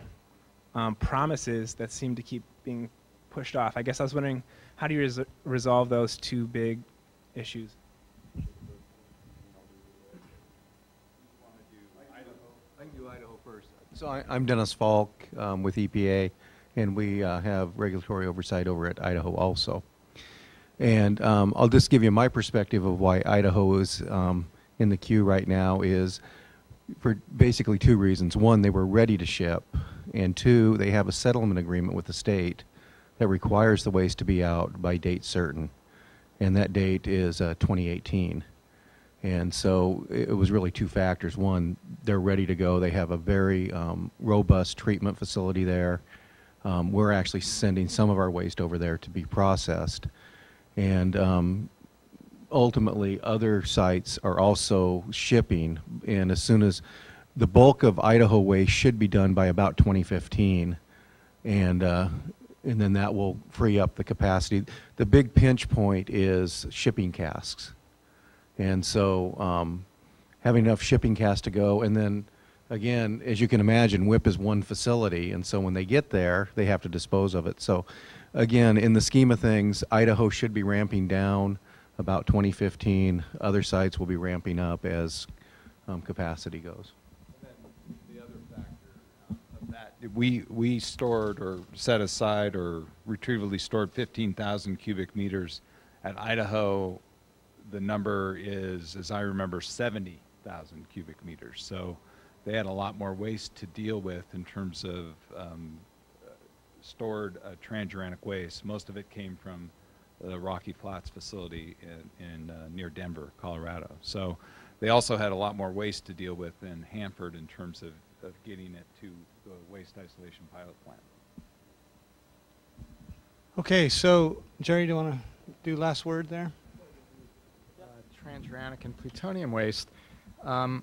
promises that seem to keep being pushed off. I guess I was wondering, how do you resolve those two big issues? I can do Idaho first. So I'm Dennis Faulk with EPA, and we have regulatory oversight over at Idaho also. And I'll just give you my perspective of why Idaho is in the queue right now is for basically two reasons. One, they were ready to ship, and two, they have a settlement agreement with the state that requires the waste to be out by date certain, and that date is 2018. And so it was really two factors. One, they're ready to go. They have a very robust treatment facility there. We're actually sending some of our waste over there to be processed. And ultimately, other sites are also shipping. And as soon as the bulk of Idaho waste should be done by about 2015, and then that will free up the capacity. The big pinch point is shipping casks. And so having enough shipping casks to go, and then again, as you can imagine, WIP is one facility, and so when they get there, they have to dispose of it. So again, in the scheme of things, Idaho should be ramping down about 2015. Other sites will be ramping up as capacity goes. And then the other factor of that, we stored or set aside or retrievably stored 15,000 cubic meters. At Idaho, the number is, as I remember, 70,000 cubic meters. So they had a lot more waste to deal with in terms of stored transuranic waste. Most of it came from the Rocky Flats facility in near Denver, Colorado. So they also had a lot more waste to deal with in Hanford in terms of getting it to the waste isolation pilot plant. Okay, so Jerry, do you want to do last word there? Transuranic and plutonium waste. I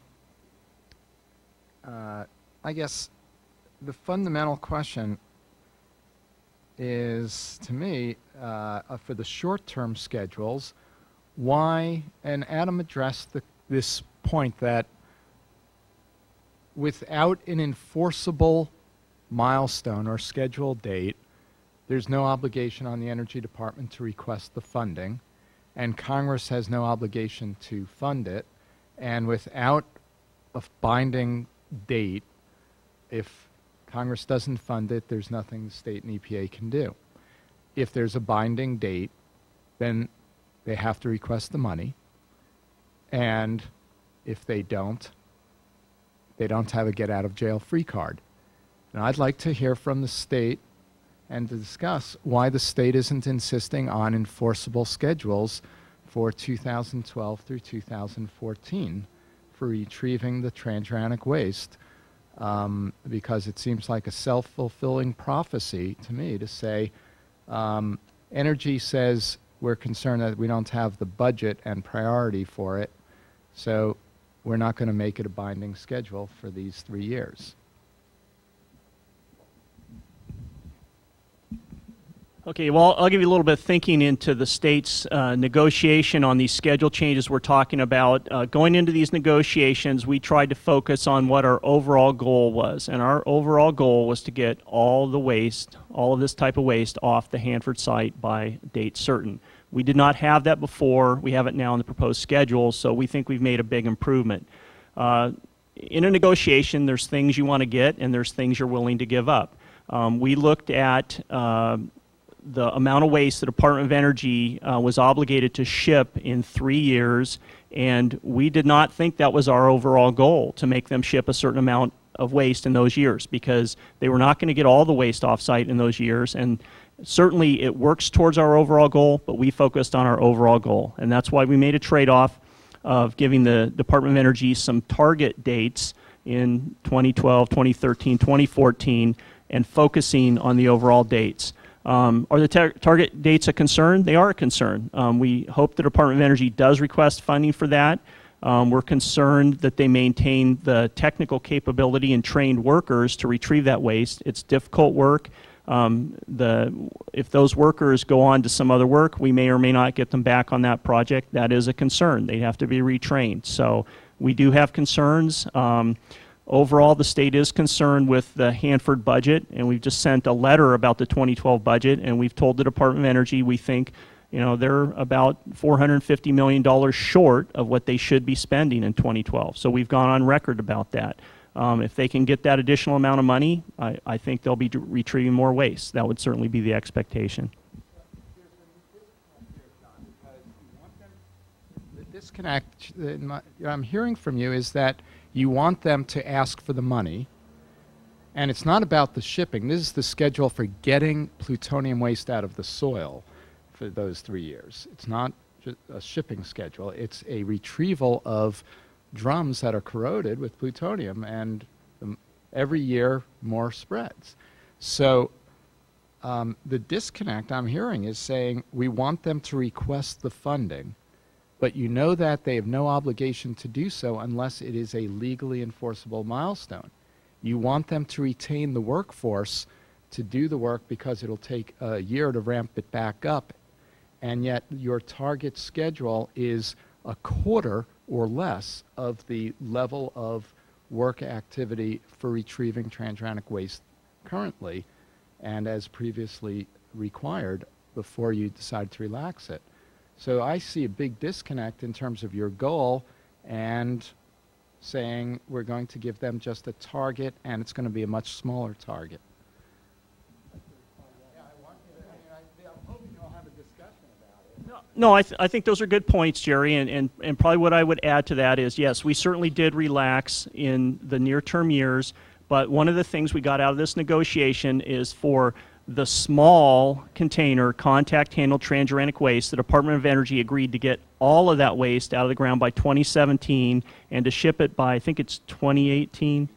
guess the fundamental question is, to me, for the short-term schedules, why, and Adam addressed this point that without an enforceable milestone or schedule date, there's no obligation on the Energy Department to request the funding, and Congress has no obligation to fund it, and without a binding date, if Congress doesn't fund it, there's nothing the state and EPA can do. If there's a binding date, then they have to request the money, and if they don't have a get-out-of-jail-free card. Now, I'd like to hear from the state and to discuss why the state isn't insisting on enforceable schedules for 2012 through 2014 for retrieving the transuranic waste, because it seems like a self-fulfilling prophecy to me to say, Energy says we're concerned that we don't have the budget and priority for it, so we're not going to make it a binding schedule for these 3 years. Okay, well, I'll give you a little bit of thinking into the state's negotiation on these schedule changes we're talking about. Going into these negotiations, we tried to focus on what our overall goal was, and our overall goal was to get all the waste, all of this type of waste, off the Hanford site by date certain. We did not have that before. We have it now in the proposed schedule, so we think we've made a big improvement. In a negotiation, there's things you want to get, and there's things you're willing to give up. We looked at the amount of waste the Department of Energy was obligated to ship in 3 years, and we did not think that was our overall goal, to make them ship a certain amount of waste in those years, because they were not going to get all the waste off-site in those years, and certainly it works towards our overall goal, but we focused on our overall goal, and that's why we made a trade-off of giving the Department of Energy some target dates in 2012, 2013, 2014, and focusing on the overall dates. Are the target dates a concern? They are a concern. We hope the Department of Energy does request funding for that. We're concerned that they maintain the technical capability and trained workers to retrieve that waste. It's difficult work. If those workers go on to some other work, we may or may not get them back on that project. That is a concern. They have to be retrained. So we do have concerns. Overall, the state is concerned with the Hanford budget, and we've just sent a letter about the 2012 budget, and we've told the Department of Energy we think, you know, they're about $450 million short of what they should be spending in 2012. So we've gone on record about that. If they can get that additional amount of money, I think they'll be retrieving more waste. That would certainly be the expectation. The disconnect I'm hearing from you is that you want them to ask for the money, and it's not about the shipping. This is the schedule for getting plutonium waste out of the soil for those 3 years. It's not just a shipping schedule. It's a retrieval of drums that are corroded with plutonium, and every year more spreads. So the disconnect I'm hearing is saying we want them to request the funding, but you know that they have no obligation to do so unless it is a legally enforceable milestone. You want them to retain the workforce to do the work because it'll take a year to ramp it back up, and yet your target schedule is a quarter or less of the level of work activity for retrieving transuranic waste currently and as previously required before you decide to relax it. So I see a big disconnect in terms of your goal and saying we're going to give them just a target and it's going to be a much smaller target. No, I think those are good points, Jerry, and probably what I would add to that is, yes, we certainly did relax in the near-term years, but one of the things we got out of this negotiation is for the small container contact-handled transuranic waste, the Department of Energy agreed to get all of that waste out of the ground by 2017 and to ship it by, I think it's 2018,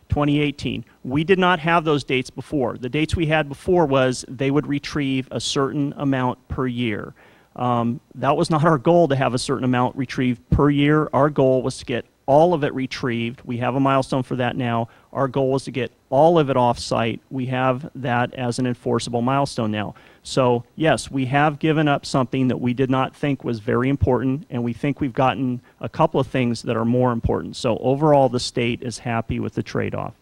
2018. We did not have those dates before. The dates we had before was they would retrieve a certain amount per year. That was not our goal to have a certain amount retrieved per year. Our goal was to get all of it retrieved. We have a milestone for that now. Our goal was to get all of it off-site. We have that as an enforceable milestone now. So yes, we have given up something that we did not think was very important, and we think we've gotten a couple of things that are more important. So overall, the state is happy with the trade-off.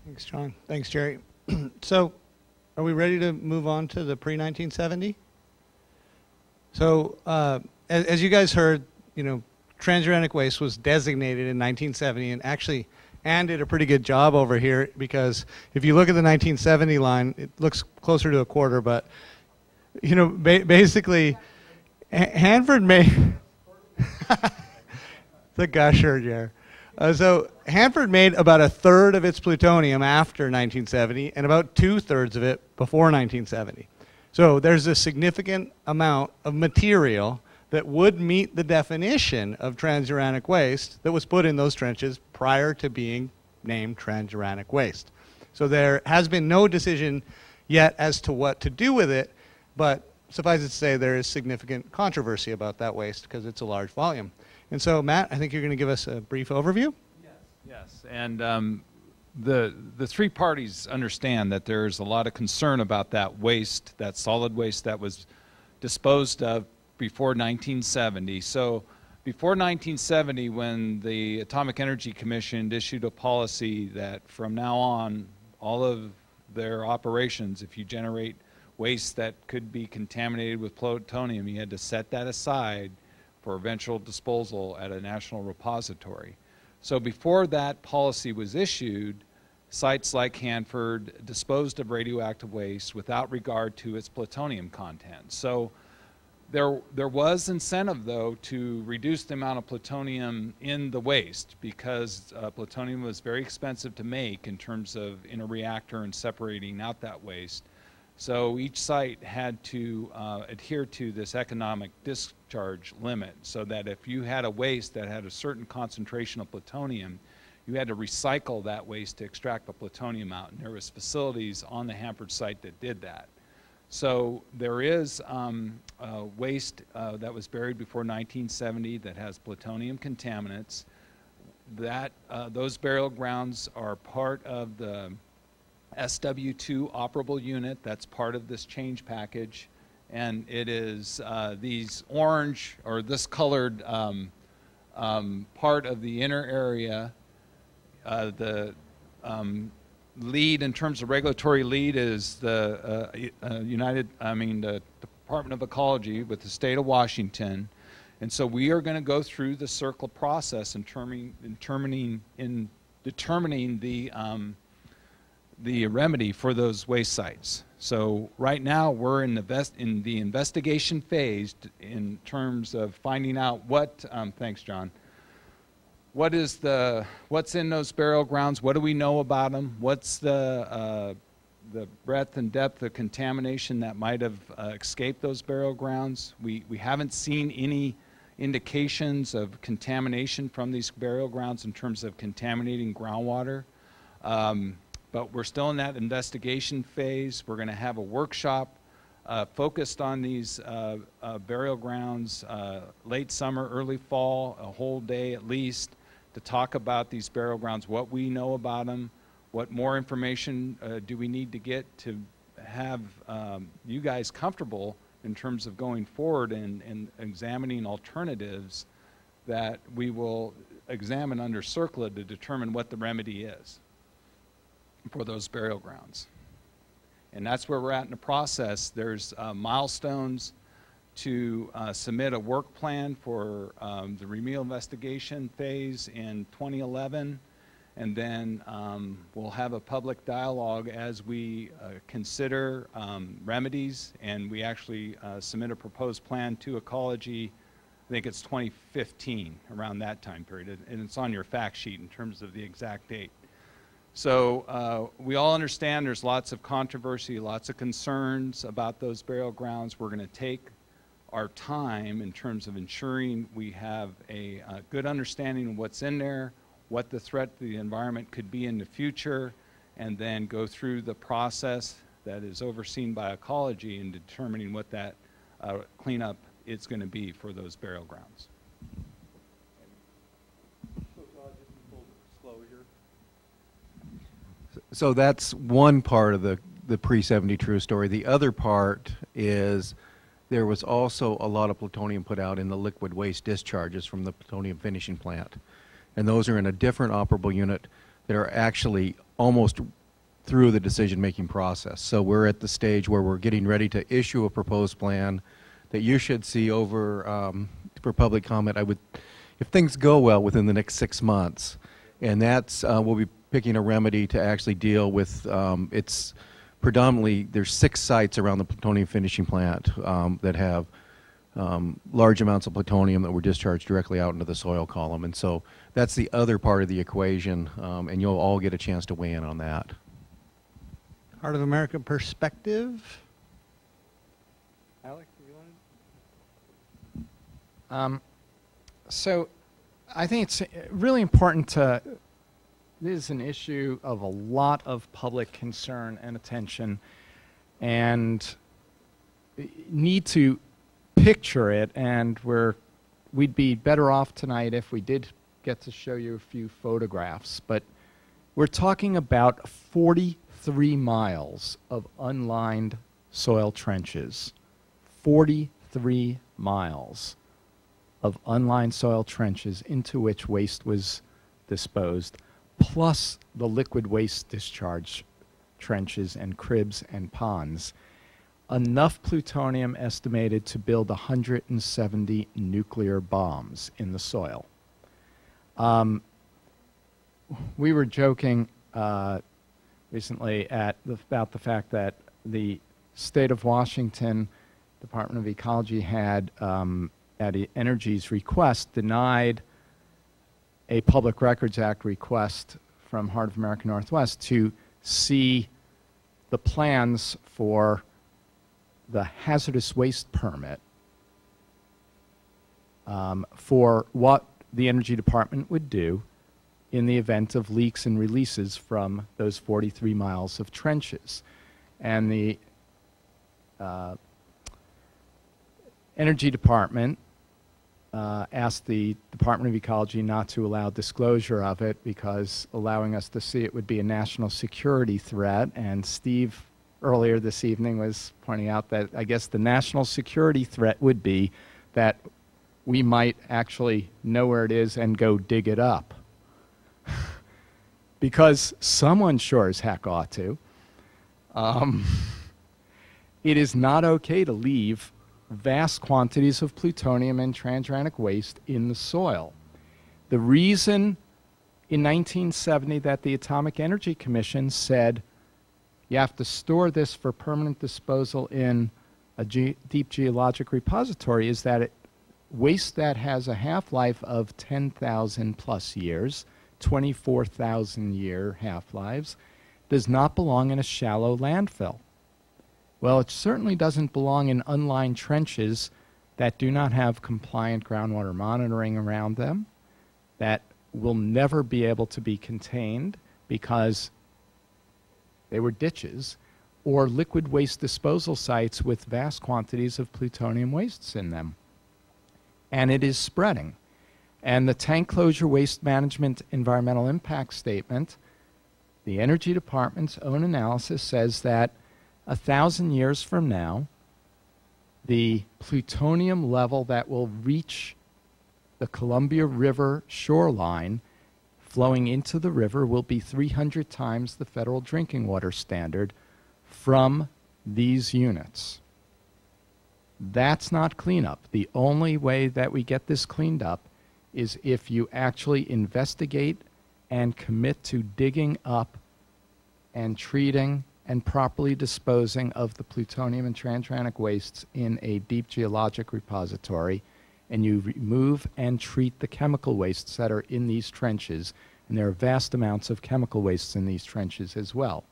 Thanks, John. Thanks, Jerry. So are we ready to move on to the pre-1970? So as you guys heard, you know, transuranic waste was designated in 1970, and actually Ann did a pretty good job over here, because if you look at the 1970 line, it looks closer to a quarter, but you know, basically Hanford made the gusher, Jer. So Hanford made about 1/3 of its plutonium after 1970 and about 2/3 of it before 1970. So there's a significant amount of material that would meet the definition of transuranic waste that was put in those trenches prior to being named transuranic waste. So there has been no decision yet as to what to do with it, but suffice it to say there is significant controversy about that waste because it's a large volume. And so, Matt, I think you're going to give us a brief overview. Yes, and the three parties understand that there's a lot of concern about that waste, that solid waste that was disposed of before 1970. So before 1970, when the Atomic Energy Commission issued a policy that from now on, all of their operations, if you generate waste that could be contaminated with plutonium, you had to set that aside for eventual disposal at a national repository. So before that policy was issued, sites like Hanford disposed of radioactive waste without regard to its plutonium content. So there was incentive, though, to reduce the amount of plutonium in the waste, because plutonium was very expensive to make in terms of in a reactor and separating out that waste. So each site had to adhere to this economic discharge limit, so that if you had a waste that had a certain concentration of plutonium, you had to recycle that waste to extract the plutonium out. And there was facilities on the Hanford site that did that. So there is waste that was buried before 1970 that has plutonium contaminants. That those burial grounds are part of the SW2 operable unit. That's part of this change package, and it is these orange or this colored part of the inner area. The lead in terms of regulatory lead is the the Department of Ecology with the state of Washington, and so we are going to go through the circle process in determining the remedy for those waste sites. So right now we're in the investigation phase in terms of finding out what. Thanks, John. What's in those burial grounds? What do we know about them? What's the breadth and depth of contamination that might have escaped those burial grounds? We haven't seen any indications of contamination from these burial grounds in terms of contaminating groundwater. But we're still in that investigation phase. We're going to have a workshop focused on these burial grounds late summer, early fall, a whole day at least, to talk about these burial grounds, what we know about them, what more information do we need to get to have you guys comfortable in terms of going forward and examining alternatives that we will examine under CERCLA to determine what the remedy is for those burial grounds. And that's where we're at in the process. There's milestones to submit a work plan for the remedial investigation phase in 2011, and then we'll have a public dialogue as we consider remedies, and we actually submit a proposed plan to Ecology. I think it's 2015, around that time period, and it's on your fact sheet in terms of the exact date. So we all understand there's lots of controversy, lots of concerns about those burial grounds. We're going to take our time in terms of ensuring we have a good understanding of what's in there, what the threat to the environment could be in the future, and then go through the process that is overseen by Ecology in determining what that cleanup is going to be for those burial grounds. So that's one part of the pre-70 true story. The other part is there was also a lot of plutonium put out in the liquid waste discharges from the plutonium finishing plant. And those are in a different operable unit that are actually almost through the decision-making process. So we're at the stage where we're getting ready to issue a proposed plan that you should see over for public comment. If things go well, within the next 6 months. And that's, we'll be picking a remedy to actually deal with, it's predominantly, there's 6 sites around the plutonium finishing plant that have large amounts of plutonium that were discharged directly out into the soil column. And so that's the other part of the equation, and you'll all get a chance to weigh in on that. Heart of America perspective. Alec, you want So I think it's really important to, this is an issue of a lot of public concern and attention, and need to picture it, and we'd be better off tonight if we did get to show you a few photographs, but we're talking about 43 miles of unlined soil trenches. 43 miles of unlined soil trenches into which waste was disposed, plus the liquid waste discharge trenches and cribs and ponds. Enough plutonium estimated to build 170 nuclear bombs in the soil. We were joking recently about the fact that the state of Washington Department of Ecology had, at Energy's request, denied a Public Records Act request from Heart of America Northwest to see the plans for the hazardous waste permit for what the Energy Department would do in the event of leaks and releases from those 43 miles of trenches. And the Energy Department asked the Department of Ecology not to allow disclosure of it because allowing us to see it would be a national security threat. And Steve earlier this evening was pointing out that I guess the national security threat would be that we might actually know where it is and go dig it up. Because someone sure as heck ought to. It is not okay to leave vast quantities of plutonium and transuranic waste in the soil. The reason in 1970 that the Atomic Energy Commission said you have to store this for permanent disposal in a deep geologic repository is that waste that has a half-life of 10,000 plus years, 24,000 year half-lives, does not belong in a shallow landfill. Well, it certainly doesn't belong in unlined trenches that do not have compliant groundwater monitoring around them, that will never be able to be contained because they were ditches, or liquid waste disposal sites with vast quantities of plutonium wastes in them. And it is spreading. And the Tank Closure Waste Management Environmental Impact Statement, the Energy Department's own analysis says that 1,000 years from now, the plutonium level that will reach the Columbia River shoreline flowing into the river will be 300 times the federal drinking water standard from these units. That's not cleanup. The only way that we get this cleaned up is if you actually investigate and commit to digging up and treating and properly disposing of the plutonium and transuranic wastes in a deep geologic repository, and you remove and treat the chemical wastes that are in these trenches, and there are vast amounts of chemical wastes in these trenches as well.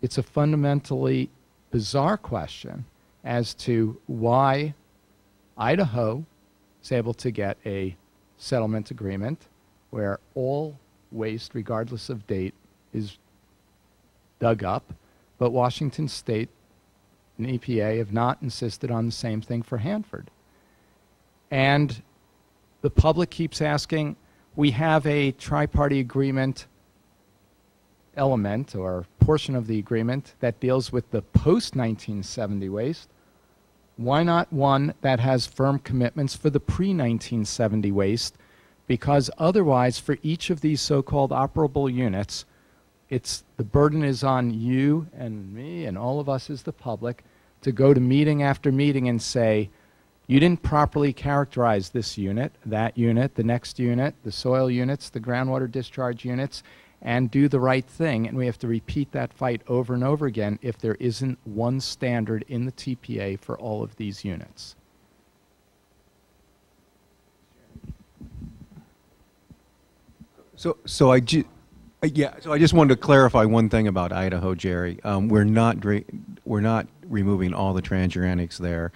It's a fundamentally bizarre question as to why Idaho is able to get a settlement agreement where all waste, regardless of date, is dug up, but Washington State and EPA have not insisted on the same thing for Hanford. And the public keeps asking, we have a tri-party agreement element or portion of the agreement that deals with the post-1970 waste. Why not one that has firm commitments for the pre-1970 waste? Because otherwise, for each of these so-called operable units, the burden is on you and me and all of us as the public to go to meeting after meeting and say, you didn't properly characterize this unit, that unit, the next unit, the soil units, the groundwater discharge units, and do the right thing. And we have to repeat that fight over and over again if there isn't one standard in the TPA for all of these units. So I just wanted to clarify one thing about Idaho, Jerry. We're not removing all the transuranics there.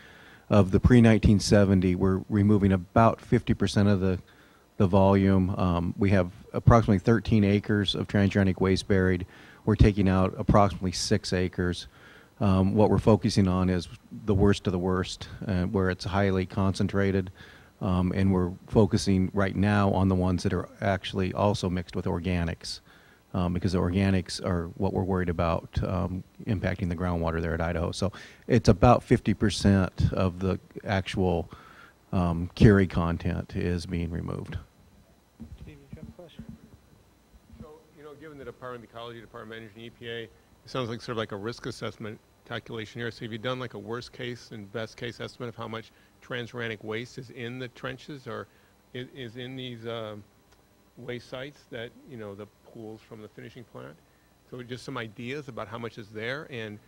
Of the pre-1970, we're removing about 50% of the volume. We have approximately 13 acres of transuranic waste buried. We're taking out approximately 6 acres. What we're focusing on is the worst of the worst, where it's highly concentrated. And we're focusing right now on the ones that are actually also mixed with organics, because the organics are what we're worried about impacting the groundwater there at Idaho. So it's about 50% of the actual curie content is being removed. Steve, you have a question? So, given the Department of Ecology, Department of Energy, and EPA, it sounds like sort of like a risk assessment calculation here. So have you done like a worst case and best case estimate of how much transuranic waste is in the trenches or is in these waste sites that, the pools from the finishing plant? So just some ideas about how much is there and,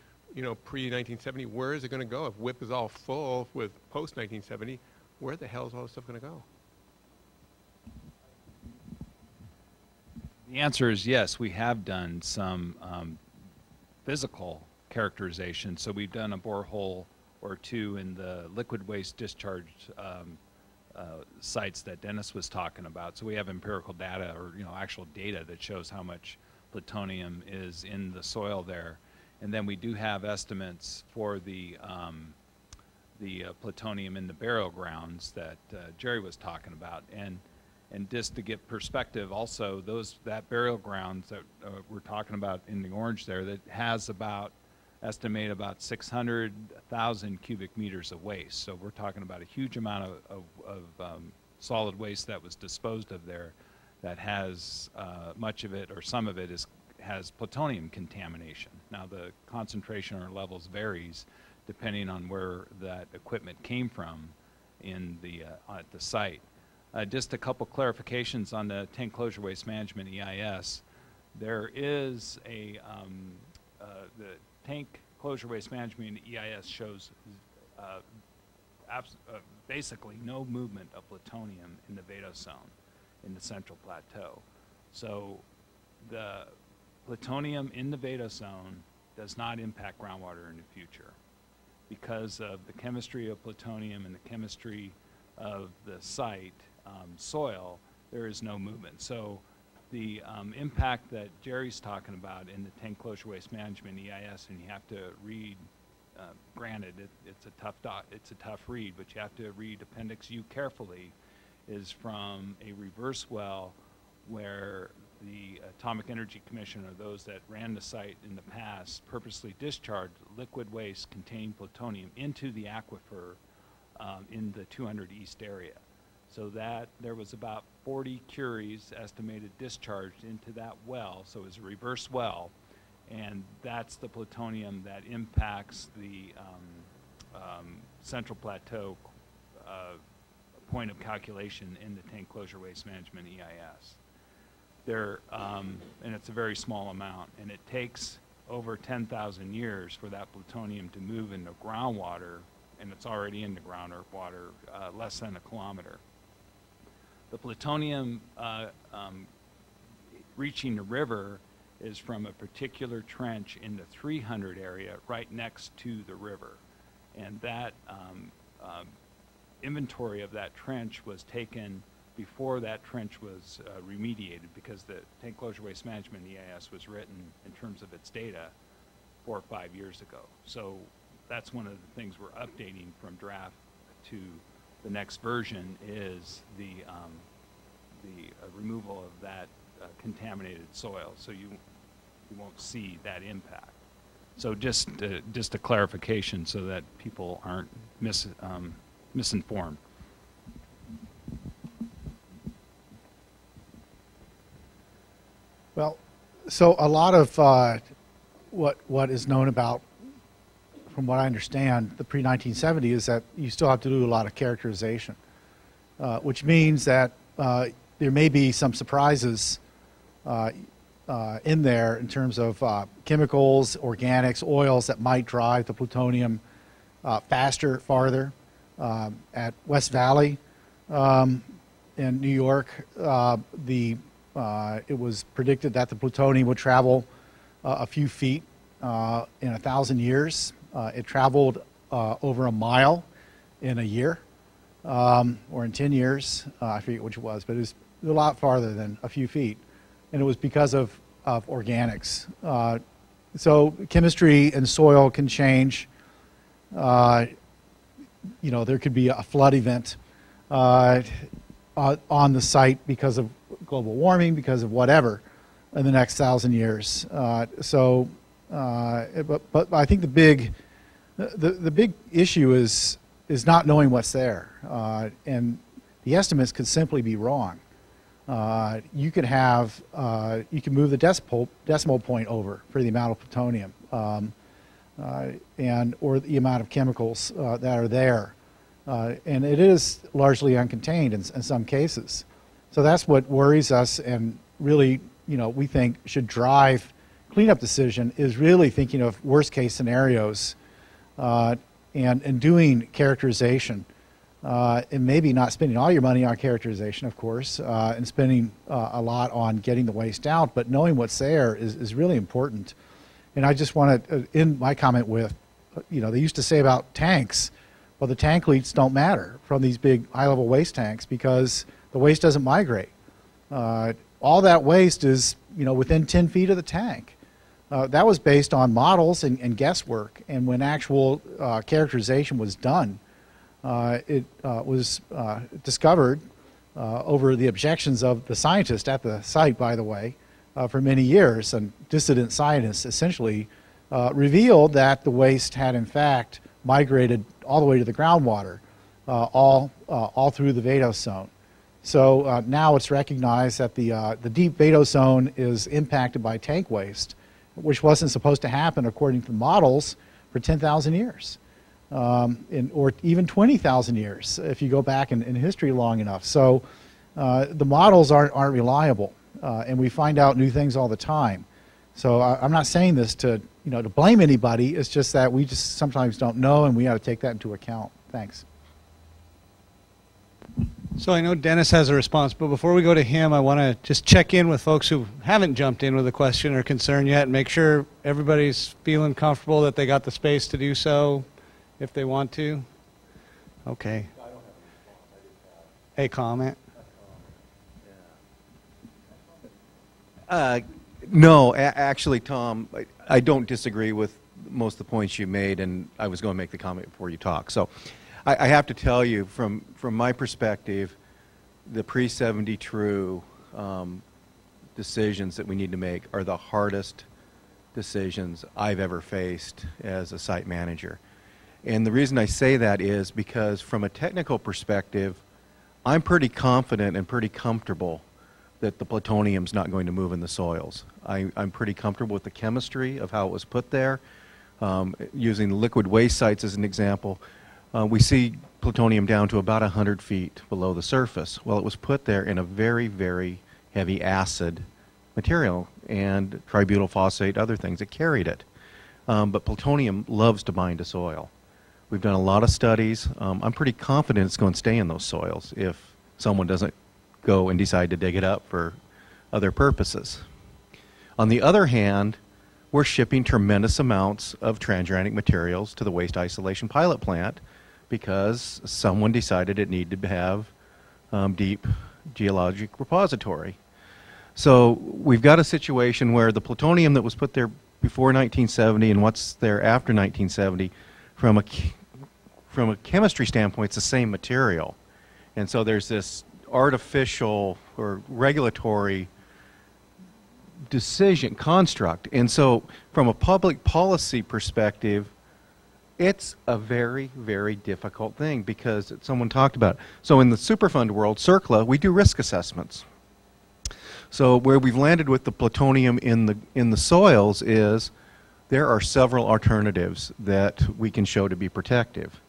pre-1970, where is it going to go? If WIP is all full with post-1970, where the hell is all this stuff going to go? The answer is yes, we have done some physical characterization. So we've done a borehole or two in the liquid waste discharge sites that Dennis was talking about. So we have empirical data or actual data that shows how much plutonium is in the soil there. And then we do have estimates for the plutonium in the burial grounds that Jerry was talking about. And just to get perspective, also that burial grounds that we're talking about in the orange there, that has estimate about 600,000 cubic meters of waste. So we're talking about a huge amount of solid waste that was disposed of there that has much of it or some of it has plutonium contamination. Now the concentration or levels varies depending on where that equipment came from at the site. Just a couple clarifications on the tank closure waste management EIS. There is the tank closure waste management EIS shows basically no movement of plutonium in the Vado zone in the Central Plateau. So the plutonium in the Vado zone does not impact groundwater in the future. Because of the chemistry of plutonium and the chemistry of the site soil, there is no movement. So the impact that Jerry's talking about in the tank closure waste management EIS, and you have to read, granted it's a tough read, but you have to read Appendix U carefully, is from a reverse well where the Atomic Energy Commission or those that ran the site in the past purposely discharged liquid waste containing plutonium into the aquifer in the 200 East area. So that there was about 40 curies estimated discharged into that well, so it was a reverse well, and that's the plutonium that impacts the Central Plateau point of calculation in the tank closure waste management EIS. And it's a very small amount, and it takes over 10,000 years for that plutonium to move into groundwater, and it's already in the groundwater less than a kilometer. The plutonium reaching the river is from a particular trench in the 300 area right next to the river. And that inventory of that trench was taken before that trench was remediated, because the Tank Closure Waste Management EIS was written in terms of its data 4 or 5 years ago. So that's one of the things we're updating from draft to the next version, is the removal of that contaminated soil, so you won't see that impact. So just a clarification so that people aren't misinformed. Well, so a lot of what is known about, from what I understand, the pre-1970 is that you still have to do a lot of characterization, which means that there may be some surprises in there in terms of chemicals, organics, oils that might drive the plutonium faster, farther. At West Valley in New York, it was predicted that the plutonium would travel a few feet in 1,000 years. It traveled over a mile in a year, or in 10 years. I forget which it was, but it was a lot farther than a few feet. And it was because of organics. So chemistry and soil can change. There could be a flood event on the site because of global warming, because of whatever, in the next 1,000 years. But I think the big issue is not knowing what's there, and the estimates could simply be wrong. You could move the decimal point over for the amount of plutonium, or the amount of chemicals that are there, and it is largely uncontained in some cases. So that's what worries us, and really, we think should drive cleanup decision, is really thinking of worst case scenarios, and doing characterization. And maybe not spending all your money on characterization, of course, and spending a lot on getting the waste out, but knowing what's there is really important. And I just want to end my comment with, they used to say about tanks, well, the tank leaks don't matter from these big high-level waste tanks because the waste doesn't migrate. All that waste is, within 10 feet of the tank. That was based on models and guesswork, and when actual characterization was done, it was discovered over the objections of the scientist at the site, by the way, for many years, and dissident scientists essentially revealed that the waste had in fact migrated all the way to the groundwater, all through the vadose zone. So now it's recognized that the deep vadose zone is impacted by tank waste, which wasn't supposed to happen according to the models for 10,000 years. Or even 20,000 years if you go back in history long enough. So the models aren't reliable, and we find out new things all the time. So I'm not saying this to blame anybody. It's just that we just sometimes don't know, and we got to take that into account. Thanks. So I know Dennis has a response, but before we go to him, I want to just check in with folks who haven't jumped in with a question or concern yet, and make sure everybody's feeling comfortable that they got the space to do so if they want to. Okay. A comment? No, actually, Tom, I don't disagree with most of the points you made, and I was going to make the comment before you talk. So I have to tell you, from my perspective, the pre-70 true decisions that we need to make are the hardest decisions I've ever faced as a site manager. And the reason I say that is because from a technical perspective, I'm pretty confident and pretty comfortable that the plutonium's not going to move in the soils. I'm pretty comfortable with the chemistry of how it was put there. Using liquid waste sites as an example, we see plutonium down to about 100 feet below the surface. Well, it was put there in a very, very heavy acid material, and tributyl phosphate, other things that carried it. But plutonium loves to bind to soil. We've done a lot of studies. I'm pretty confident it's going to stay in those soils if someone doesn't go and decide to dig it up for other purposes. On the other hand, we're shipping tremendous amounts of transuranic materials to the waste isolation pilot plant because someone decided it needed to have deep geologic repository. So we've got a situation where the plutonium that was put there before 1970 and what's there after 1970, from a chemistry standpoint, it's the same material. And so there's this artificial or regulatory decision construct. And so from a public policy perspective, it's a very, very difficult thing because someone talked about it. So in the Superfund world, CERCLA, we do risk assessments. So where we've landed with the plutonium in the soils is there are several alternatives that we can show to be protective.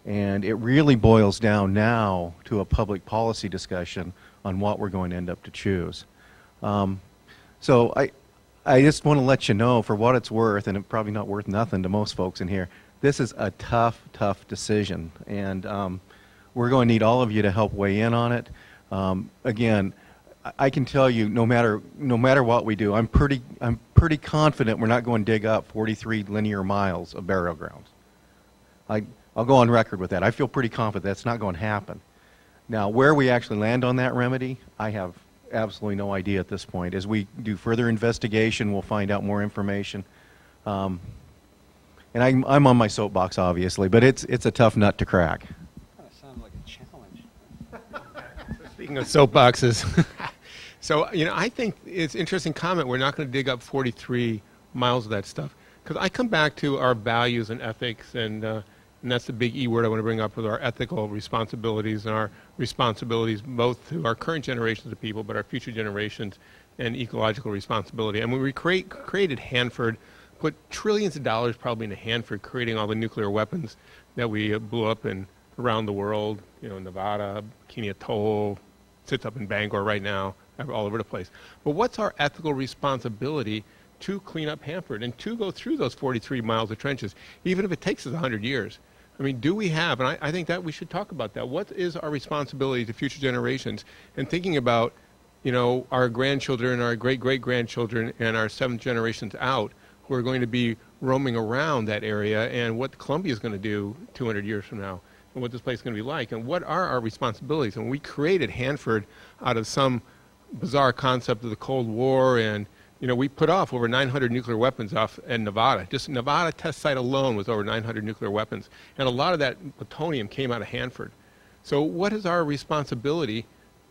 And it really boils down now to a public policy discussion on what we're going to end up to choose. So I just want to let you know, for what it's worth, and it's probably not worth nothing to most folks in here, this is a tough, tough decision. And we're going to need all of you to help weigh in on it. Again, I can tell you, no matter what we do, I'm pretty confident we're not going to dig up 43 linear miles of burial grounds. I'll go on record with that. I feel pretty confident that's not going to happen. Now, where we actually land on that remedy, I have absolutely no idea at this point. As we do further investigation, we'll find out more information. And I'm on my soapbox, obviously, but it's a tough nut to crack. That sounds like a challenge. Speaking of soapboxes, so I think it's an interesting comment. We're not going to dig up 43 miles of that stuff, because I come back to our values and ethics, and that's the big E word I want to bring up, with our ethical responsibilities and our responsibilities both to our current generations of people, but our future generations, and ecological responsibility. And when we created Hanford, put trillions of dollars probably into Hanford, creating all the nuclear weapons that we blew up around the world, Nevada, Bikini Atoll, sits up in Bangor right now, all over the place. But what's our ethical responsibility to clean up Hanford and to go through those 43 miles of trenches, even if it takes us 100 years? I mean, do we have, and I think that we should talk about that. What is our responsibility to future generations? And thinking about, our grandchildren, our great-great-grandchildren, and our seventh generations out, who are going to be roaming around that area, and what Columbia is going to do 200 years from now, and what this place is going to be like, and what are our responsibilities? And we created Hanford out of some bizarre concept of the Cold War, and we put off over 900 nuclear weapons off in Nevada. Just Nevada test site alone was over 900 nuclear weapons. And a lot of that plutonium came out of Hanford. So what is our responsibility?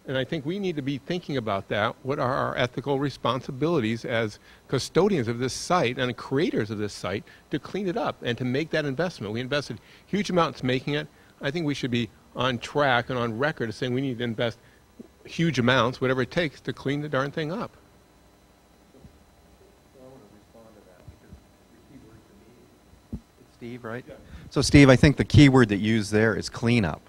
And I think we need to be thinking about that. What are our ethical responsibilities as custodians of this site and creators of this site to clean it up and to make that investment? We invested huge amounts making it. I think we should be on track and on record of saying we need to invest huge amounts, whatever it takes, to clean the darn thing up. Steve, right? Yeah. So Steve, I think the key word that you used there is cleanup.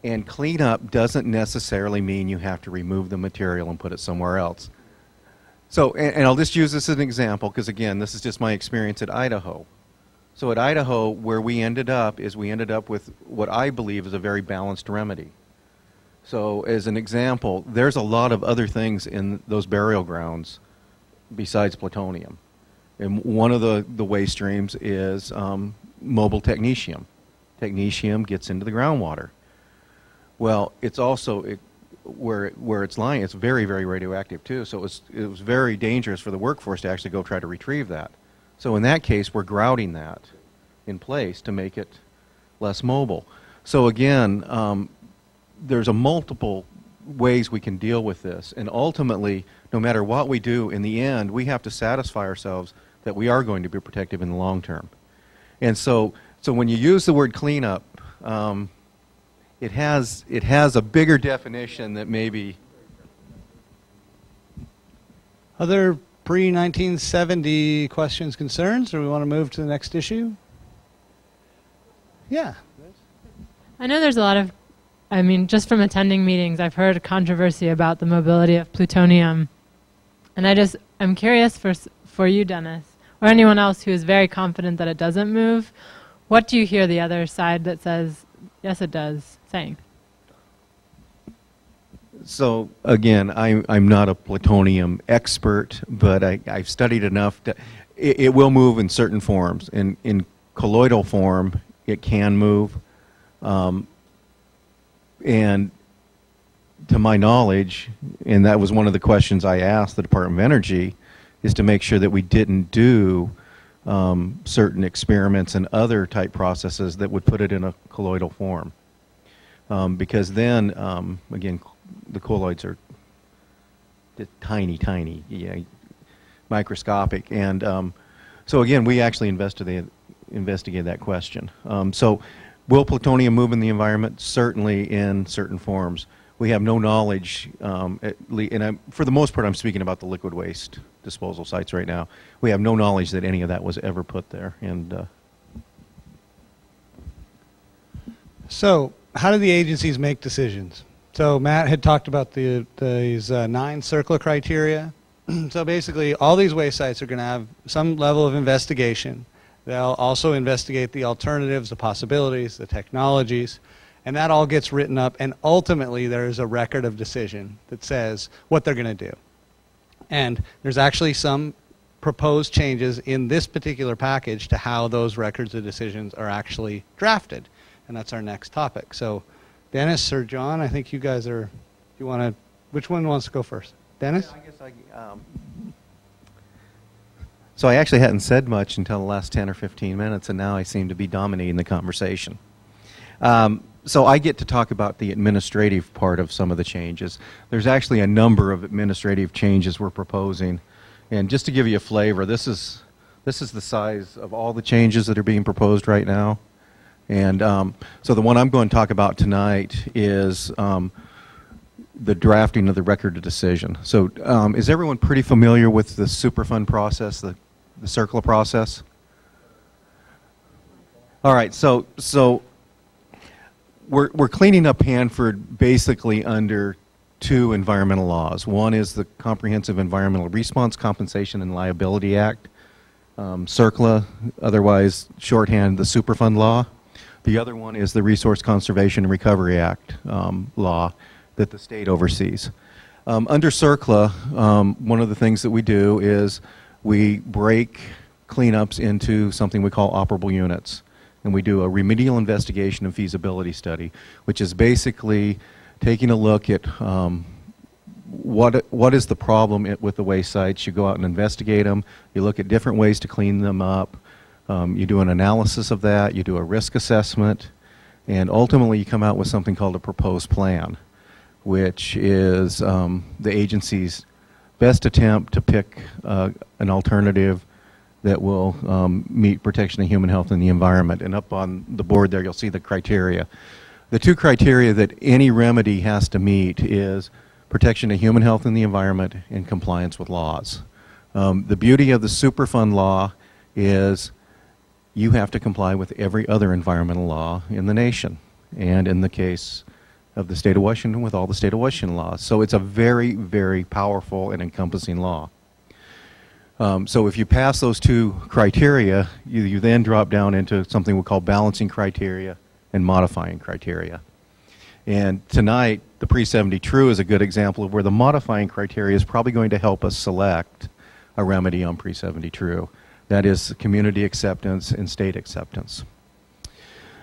And cleanup doesn't necessarily mean you have to remove the material and put it somewhere else. So, and I'll just use this as an example, because again, this is just my experience at Idaho. So at Idaho, where we ended up with what I believe is a very balanced remedy. So as an example, there's a lot of other things in those burial grounds besides plutonium. And one of the waste streams is mobile technetium. Technetium gets into the groundwater. Well, it's also, where it's lying, it's very, very radioactive too. So it was very dangerous for the workforce to actually go try to retrieve that. So in that case, we're grouting that in place to make it less mobile. So again, there's a multiple ways we can deal with this. And ultimately, no matter what we do, in the end, we have to satisfy ourselves that we are going to be protective in the long term. And so when you use the word cleanup, it has a bigger definition that maybe. Other pre-1970 questions, concerns, or we want to move to the next issue? Yeah. I know there's a lot of, just from attending meetings, I've heard controversy about the mobility of plutonium. And I'm curious for you, Dennis, or anyone else who is very confident that it doesn't move, what do you hear the other side that says, yes, it does, saying? So again, I'm not a plutonium expert, but I've studied enough. It will move in certain forms. In colloidal form, it can move. And to my knowledge, and that was one of the questions I asked the Department of Energy, is to make sure that we didn't do certain experiments and other type processes that would put it in a colloidal form. Because then, again, the colloids are tiny, tiny, yeah, microscopic. And so again, we actually investigated that question. So will plutonium move in the environment? Certainly in certain forms. We have no knowledge, and for the most part I'm speaking about the liquid waste disposal sites right now. We have no knowledge that any of that was ever put there. And so how do the agencies make decisions? So Matt had talked about these 9 CERCLA criteria. So basically all these waste sites are going to have some level of investigation. They'll also investigate the alternatives, the possibilities, the technologies, and that all gets written up, and ultimately there's a record of decision that says what they're going to do. And there's actually some proposed changes in this particular package to how those records of decisions are actually drafted, and that's our next topic. So Dennis or John, I think you guys are, you want to, which one wants to go first? Dennis? Yeah, I guess so I actually hadn't said much until the last 10 or 15 minutes, and now I seem to be dominating the conversation. So I get to talk about the administrative part of some of the changes. There's actually a number of administrative changes we're proposing. And just to give you a flavor, this is the size of all the changes that are being proposed right now. And so the one I'm going to talk about tonight is the drafting of the record of decision. So is everyone pretty familiar with the Superfund process, the CERCLA process? All right, so we're cleaning up Hanford basically under 2 environmental laws. One is the Comprehensive Environmental Response, Compensation, and Liability Act, CERCLA, otherwise shorthand the Superfund law. The other one is the Resource Conservation and Recovery Act law that the state oversees. Under CERCLA, one of the things that we do is we break cleanups into something we call operable units. And we do a remedial investigation and feasibility study, which is basically taking a look at what is the problem with the waste sites. You go out and investigate them. You look at different ways to clean them up. You do an analysis of that. You do a risk assessment. And ultimately, you come out with something called a proposed plan, which is the agency's best attempt to pick an alternative that will meet protection of human health and the environment. And up on the board there, you'll see the criteria. The 2 criteria that any remedy has to meet is protection of human health and the environment and compliance with laws. The beauty of the Superfund law is you have to comply with every other environmental law in the nation, and in the case of the state of Washington, with all the state of Washington laws. So it's a very, very powerful and encompassing law. So if you pass those 2 criteria, you then drop down into something we call balancing criteria and modifying criteria. And tonight, the pre-70 true is a good example of where the modifying criteria is probably going to help us select a remedy on pre-70 true. That is community acceptance and state acceptance.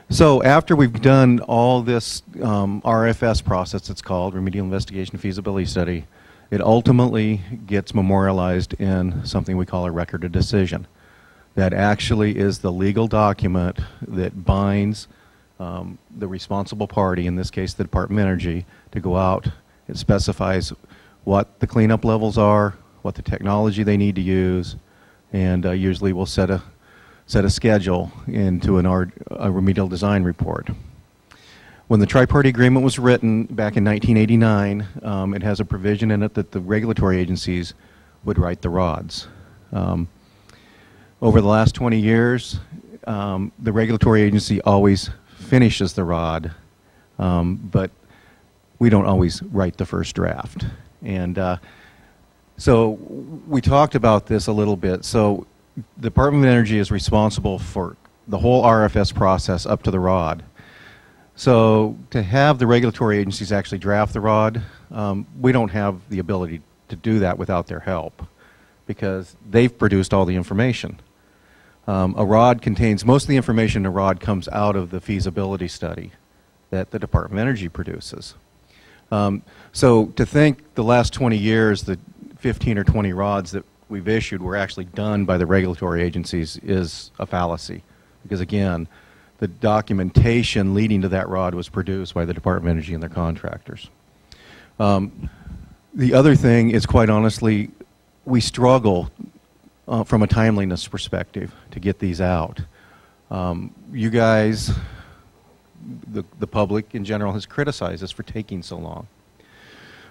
So after we've done all this RFS process, it's called Remedial Investigation Feasibility Study, it ultimately gets memorialized in something we call a record of decision. That actually is the legal document that binds the responsible party, in this case the Department of Energy, to go out. It specifies what the cleanup levels are, what the technology they need to use, and usually we'll set a schedule into a remedial design report. When the Tri-Party Agreement was written back in 1989, it has a provision in it that the regulatory agencies would write the RODs. Over the last 20 years, the regulatory agency always finishes the ROD, but we don't always write the first draft. And so we talked about this a little bit. So the Department of Energy is responsible for the whole RFS process up to the ROD. So to have the regulatory agencies actually draft the ROD, we don't have the ability to do that without their help, because they've produced all the information. A ROD contains, most of the information in a ROD comes out of the feasibility study that the Department of Energy produces. So to think the last 20 years, the 15 or 20 rods that we've issued were actually done by the regulatory agencies is a fallacy. Because again, the documentation leading to that rod was produced by the Department of Energy and their contractors. The other thing is, quite honestly, we struggle from a timeliness perspective to get these out. You guys, the public in general, has criticized us for taking so long.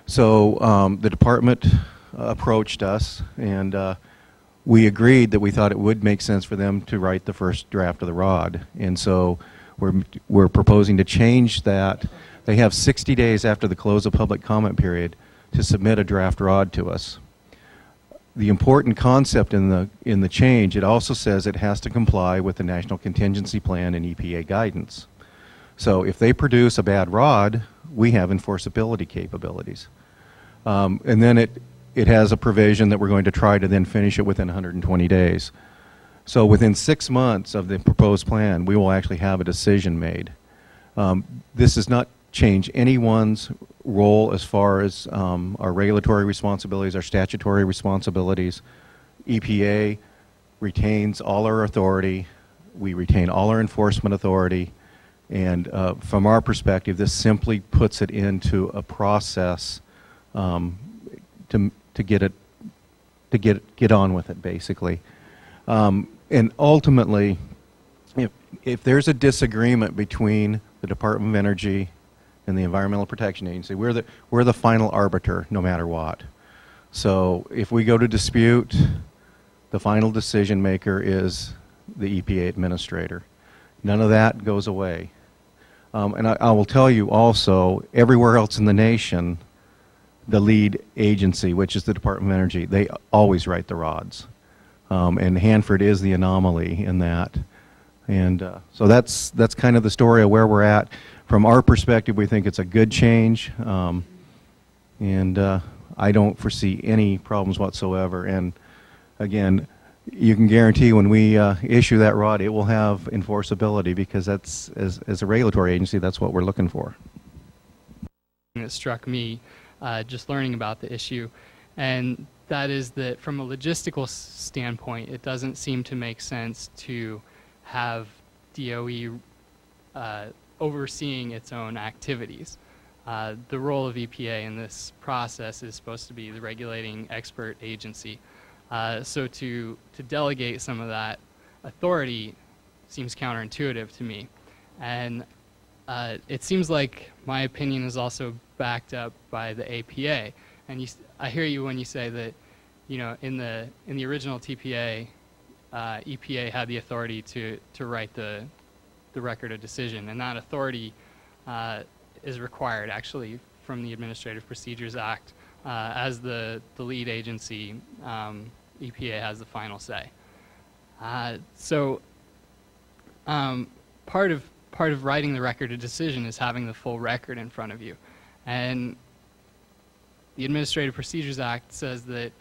So the department approached us, and we agreed that we thought it would make sense for them to write the first draft of the rod. And so we're proposing to change that. They have 60 days after the close of public comment period to submit a draft rod to us. The important concept in the change, it also says it has to comply with the National Contingency Plan and EPA guidance. So if they produce a bad rod, we have enforceability capabilities. And then it has a provision that we're going to try to then finish it within 120 days. So within 6 months of the proposed plan, we will actually have a decision made. This does not change anyone's role as far as our regulatory responsibilities, our statutory responsibilities. EPA retains all our authority. We retain all our enforcement authority. And from our perspective, this simply puts it into a process to get on with it, basically. And ultimately, if there's a disagreement between the Department of Energy and the Environmental Protection Agency, we're the final arbiter, no matter what. So if we go to dispute, the final decision maker is the EPA administrator. None of that goes away. And I will tell you also, everywhere else in the nation, the lead agency, which is the Department of Energy, they always write the rods. And Hanford is the anomaly in that. And so that's kind of the story of where we're at. From our perspective, we think it's a good change. And I don't foresee any problems whatsoever. And again, you can guarantee when we issue that rod, it will have enforceability, because that's, as a regulatory agency, that's what we're looking for. It struck me just learning about the issue, and that is that from a logistical standpoint, it doesn't seem to make sense to have DOE overseeing its own activities. The role of EPA in this process is supposed to be the regulating expert agency. So to delegate some of that authority seems counterintuitive to me. And it seems like my opinion is also backed up by the APA. And I hear you when you say that, you know, in the original TPA, EPA had the authority to write the record of decision, and that authority is required actually from the Administrative Procedures Act. As the lead agency, EPA has the final say. So part of writing the record of decision is having the full record in front of you. And the Administrative Procedures Act says that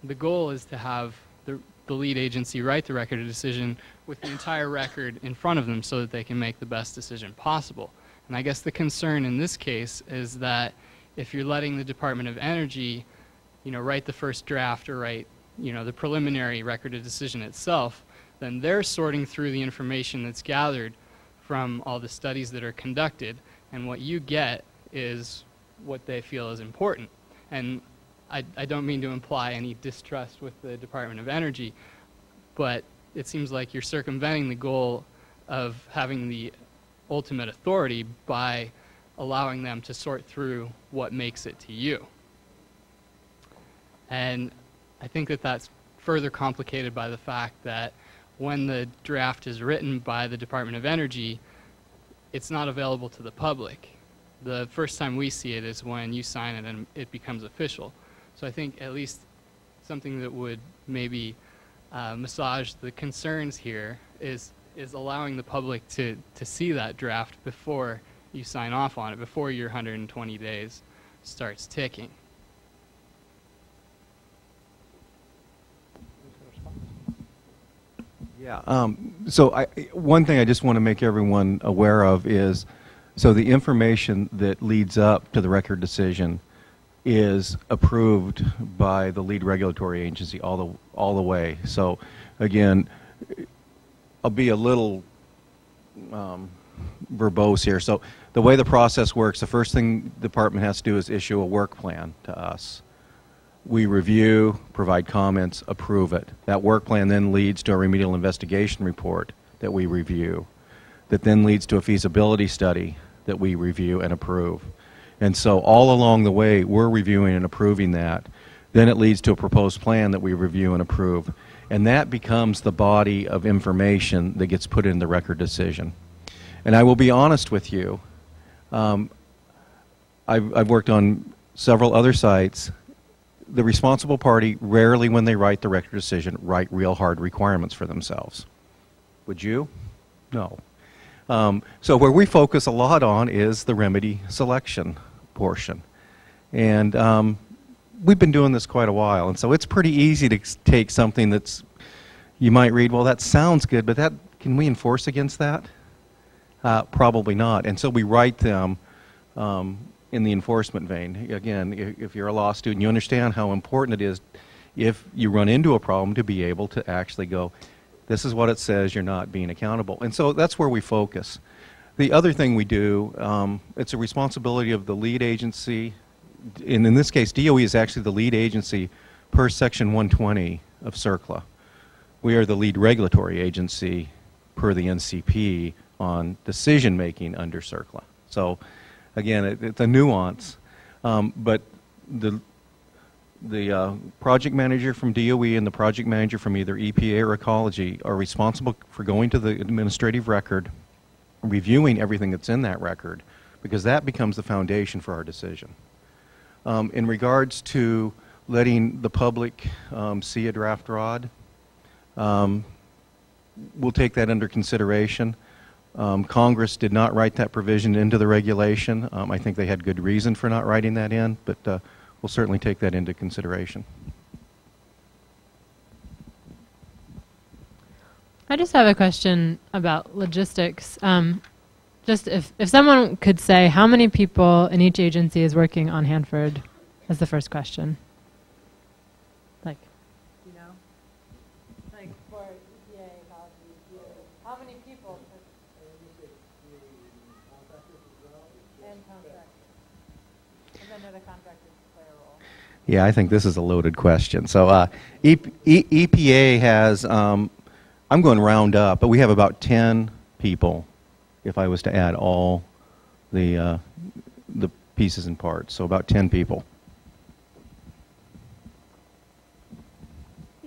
the goal is to have the lead agency write the record of decision with the entire record in front of them so that they can make the best decision possible. And I guess the concern in this case is that if you're letting the Department of Energy, you know, write the first draft or write, you know, the preliminary record of decision itself, then they're sorting through the information that's gathered from all the studies that are conducted, and what you get is what they feel is important. And I don't mean to imply any distrust with the Department of Energy, but it seems like you're circumventing the goal of having the ultimate authority by allowing them to sort through what makes it to you. And I think that that's further complicated by the fact that when the draft is written by the Department of Energy, it's not available to the public. The first time we see it is when you sign it and it becomes official. So I think at least something that would maybe massage the concerns here is allowing the public to see that draft before you sign off on it, before your 120 days starts ticking. Yeah. So one thing I just want to make everyone aware of is So the information that leads up to the record decision is approved by the lead regulatory agency all the way. So again, I'll be a little verbose here. So the way the process works, the first thing the department has to do is issue a work plan to us. We review, provide comments, approve it. That work plan then leads to a remedial investigation report that we review, that then leads to a feasibility study that we review and approve. And so all along the way, we're reviewing and approving that. Then it leads to a proposed plan that we review and approve. And that becomes the body of information that gets put in the record decision. And I will be honest with you, I've worked on several other sites. The responsible party rarely, when they write the record decision, write real hard requirements for themselves. Would you? No. So where we focus a lot on is the remedy selection portion. And we've been doing this quite a while, and so it's pretty easy to take something that's, you might read, well, that sounds good, but that, can we enforce against that? Probably not. And so we write them in the enforcement vein. Again, if you're a law student, you understand how important it is, if you run into a problem, to be able to actually go, this is what it says, you're not being accountable. And so that's where we focus. The other thing we do, it's a responsibility of the lead agency, and in this case, DOE is actually the lead agency per Section 120 of CERCLA. We are the lead regulatory agency per the NCP on decision-making under CERCLA. So, again, it's a nuance, but the project manager from DOE and the project manager from either EPA or Ecology are responsible for going to the administrative record, reviewing everything that's in that record, because that becomes the foundation for our decision. In regards to letting the public see a draft ROD, we'll take that under consideration. Congress did not write that provision into the regulation. I think they had good reason for not writing that in, but we'll certainly take that into consideration. I just have a question about logistics. Just if someone could say how many people in each agency is working on Hanford as the first question. Like, you know? Like for EPA, Ecology, how many people? And contractors. And then the contractors play a role. Yeah, I think this is a loaded question. So EPA has, I'm going round up, but we have about 10 people if I was to add all the pieces and parts, so about 10 people.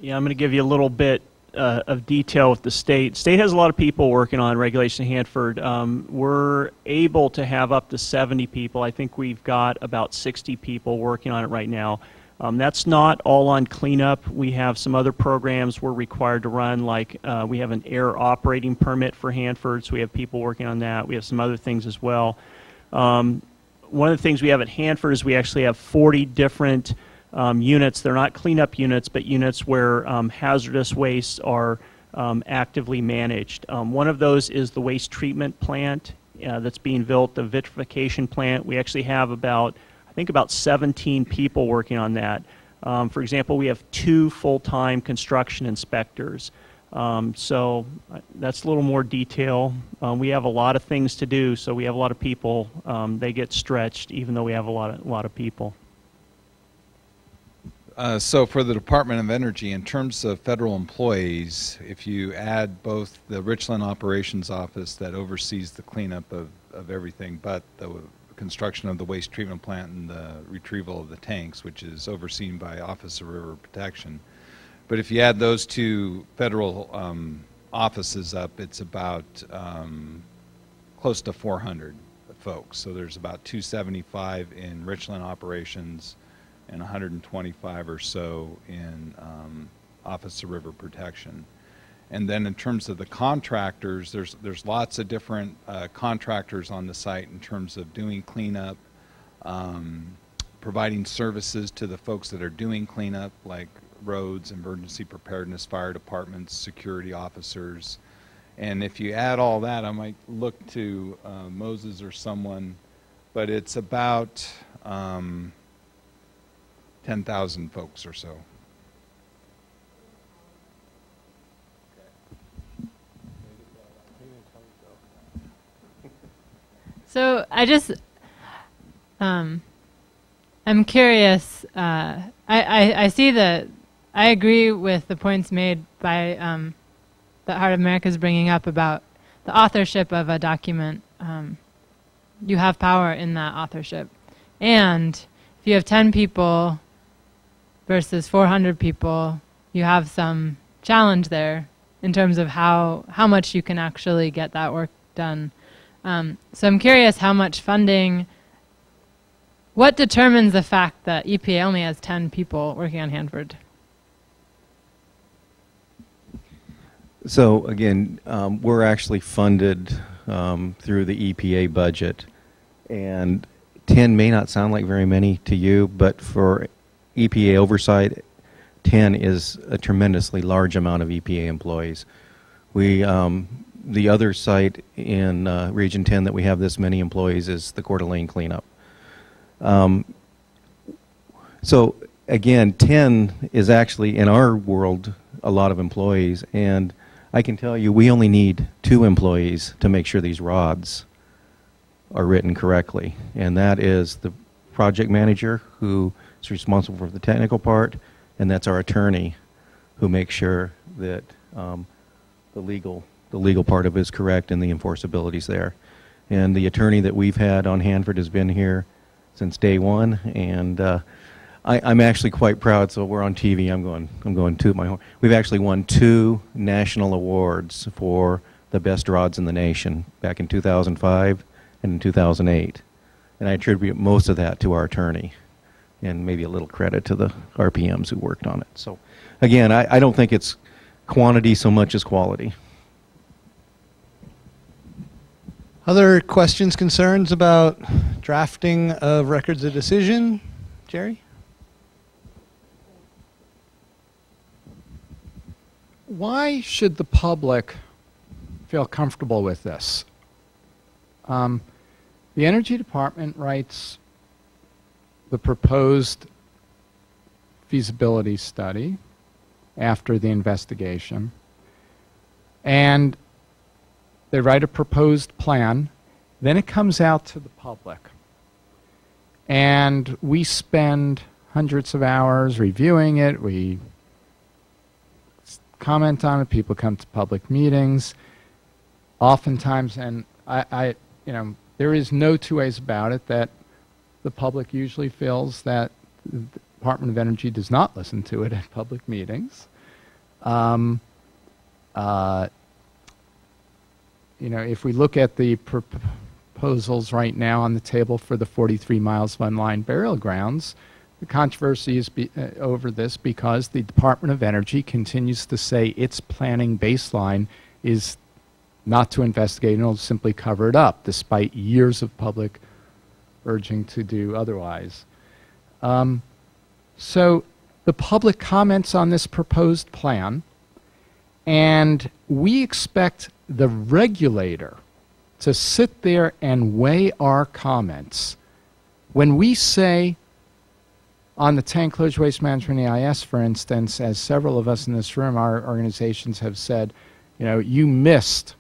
Yeah, I'm going to give you a little bit of detail with the state. State has a lot of people working on regulation in Hanford. We're able to have up to 70 people. I think we've got about 60 people working on it right now. That's not all on cleanup. We have some other programs we're required to run, like we have an air operating permit for Hanford, so we have people working on that. We have some other things as well. One of the things we have at Hanford is we actually have 40 different units. They're not cleanup units, but units where hazardous wastes are actively managed. One of those is the waste treatment plant that's being built, the vitrification plant. We actually have about, I think, about 17 people working on that. For example, we have 2 full-time construction inspectors. So that's a little more detail. We have a lot of things to do, so we have a lot of people. They get stretched, even though we have a lot of people. So for the Department of Energy, in terms of federal employees, if you add both the Richland Operations Office that oversees the cleanup of everything but the construction of the waste treatment plant and the retrieval of the tanks, which is overseen by Office of River Protection. But if you add those 2 federal offices up, it's about close to 400 folks. So there's about 275 in Richland Operations and 125 or so in Office of River Protection. And then in terms of the contractors, there's lots of different contractors on the site in terms of doing cleanup, providing services to the folks that are doing cleanup, like roads, emergency preparedness, fire departments, security officers, And if you add all that, I might look to Moses or someone, but it's about 10,000 folks or so. So I just, I'm curious. I see that I agree with the points made by that Heart of America is bringing up about the authorship of a document. You have power in that authorship, and if you have 10 people versus 400 people, you have some challenge there in terms of how much you can actually get that work done. So I'm curious how much funding, what determines the fact that EPA only has 10 people working on Hanford? So again, we're actually funded through the EPA budget, and 10 may not sound like very many to you, but for EPA oversight, 10 is a tremendously large amount of EPA employees. We the other site in Region 10 that we have this many employees is the Coeur d'Alene cleanup. So again, 10 is actually, in our world, a lot of employees, and I can tell you we only need 2 employees to make sure these rods are written correctly, and that is the project manager who is responsible for the technical part, and that's our attorney who makes sure that the legal part of it is correct and the enforceability is there. And the attorney that we've had on Hanford has been here since day one, and I'm actually quite proud. So we're on TV. I'm going to my horn. We've actually won 2 national awards for the best rods in the nation back in 2005 and in 2008, and I attribute most of that to our attorney, and maybe a little credit to the RPMs who worked on it. So again, I don't think it's quantity so much as quality. Other questions, concerns about drafting of records of decision? Jerry? Why should the public feel comfortable with this? The Energy Department writes the proposed feasibility study after the investigation, and they write a proposed plan, then it comes out to the public. And we spend hundreds of hours reviewing it, we comment on it, people come to public meetings, oftentimes, and you know, there is no 2 ways about it that the public usually feels that the Department of Energy does not listen to it at public meetings. You know, if we look at the proposals right now on the table for the 43 miles of unlined burial grounds, the controversy is over this because the Department of Energy continues to say its planning baseline is not to investigate and it'll simply cover it up, despite years of public urging to do otherwise. So the public comments on this proposed plan, and we expect the regulator to sit there and weigh our comments. When we say on the tank closure waste management EIS, for instance, as several of us in this room, our organizations have said, you know, you missed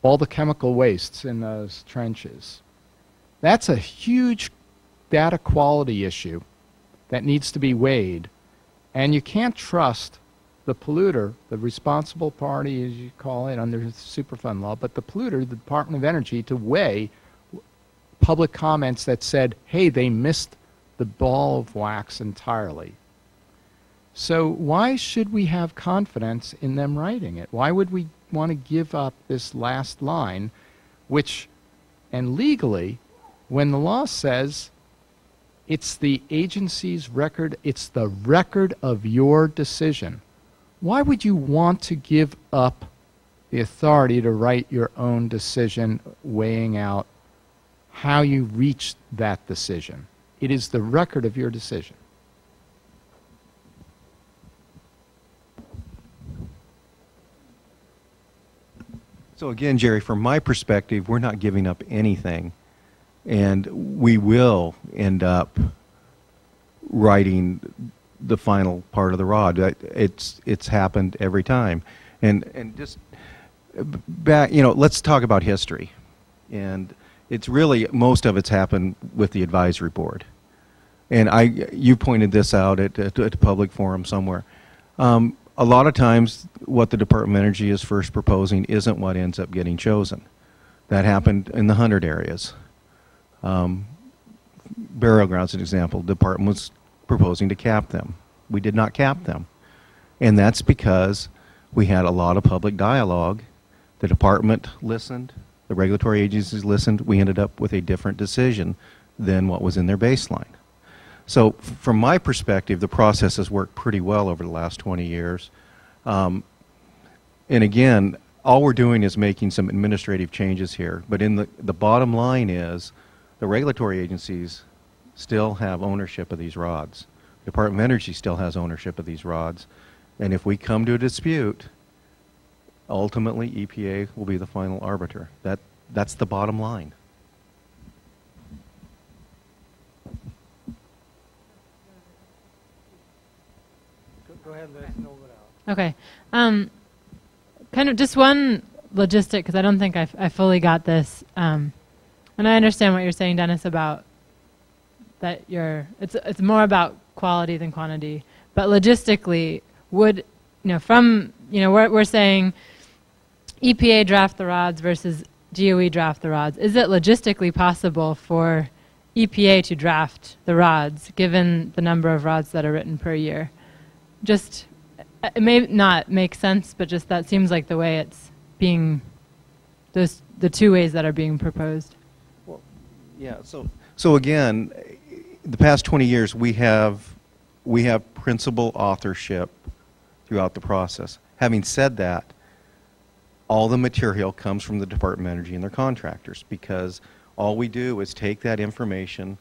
all the chemical wastes in those trenches. That's a huge data quality issue that needs to be weighed, and you can't trust the polluter, the responsible party, as you call it under the Superfund law, but the polluter, the Department of Energy, to weigh public comments that said, hey, they missed the ball of wax entirely. So why should we have confidence in them writing it? Why would we want to give up this last line, which, and legally, when the law says it's the agency's record, it's the record of your decision, why would you want to give up the authority to write your own decision, weighing out how you reached that decision? It is the record of your decision. So again, Jerry, from my perspective, we're not giving up anything, and we will end up writing the final part of the rod. It's happened every time, and just back, let's talk about history, and it's really most of it's happened with the advisory board, and you pointed this out at a public forum somewhere. A lot of times, what the Department of Energy is first proposing isn't what ends up getting chosen. That happened in the 100 areas. Burial grounds, an example. The department was proposing to cap them. We did not cap them. And that's because we had a lot of public dialogue. The department listened. The regulatory agencies listened. We ended up with a different decision than what was in their baseline. So from my perspective, the process has worked pretty well over the last 20 years. And again, all we're doing is making some administrative changes here. But in the bottom line is the regulatory agencies still have ownership of these rods. The Department of Energy still has ownership of these rods. And if we come to a dispute, ultimately EPA will be the final arbiter. That's the bottom line. Go ahead, Liz. Okay. Kind of just one logistic, because I don't think I fully got this. And I understand what you're saying, Dennis, about that it's more about quality than quantity. But logistically, we're saying EPA draft the rods versus DOE draft the rods. Is it logistically possible for EPA to draft the rods, given the number of rods that are written per year? Just, it may not make sense, but just that seems like the way it's being, the two ways that are being proposed. Well, yeah, so again, the past 20 years we have principal authorship throughout the process. Having said that, all the material comes from the Department of Energy and their contractors, because all we do is take that information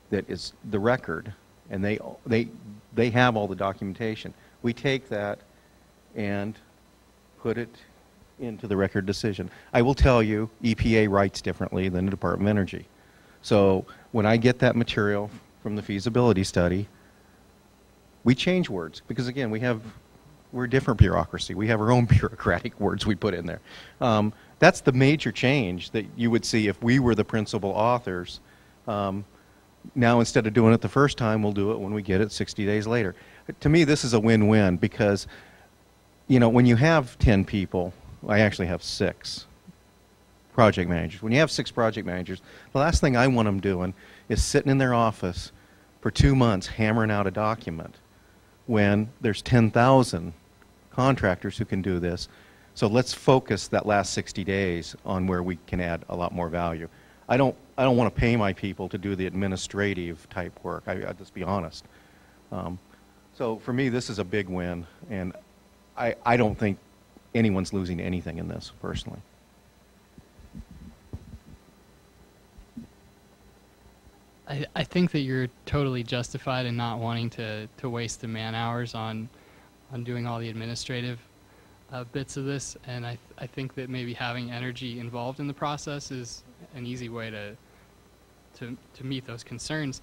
that is the record, and they have all the documentation. We take that and put it into the record decision. I will tell you, EPA writes differently than the Department of Energy. So when I get that material from the feasibility study, we change words, because again, we're a different bureaucracy. We have our own bureaucratic words we put in there. That's the major change that you would see if we were the principal authors. Now, instead of doing it the first time, we'll do it when we get it 60 days later. To me, this is a win-win, because, when you have 10 people, I actually have 6 project managers. When you have 6 project managers, the last thing I want them doing is sitting in their office for 2 months hammering out a document when there's 10,000 contractors who can do this. So let's focus that last 60 days on where we can add a lot more value. I don't want to pay my people to do the administrative type work. I'll just be honest. So for me, this is a big win, and I don't think anyone's losing anything in this, personally. I think that you're totally justified in not wanting to waste the man hours on doing all the administrative bits of this, and I think that maybe having energy involved in the process is an easy way to meet those concerns.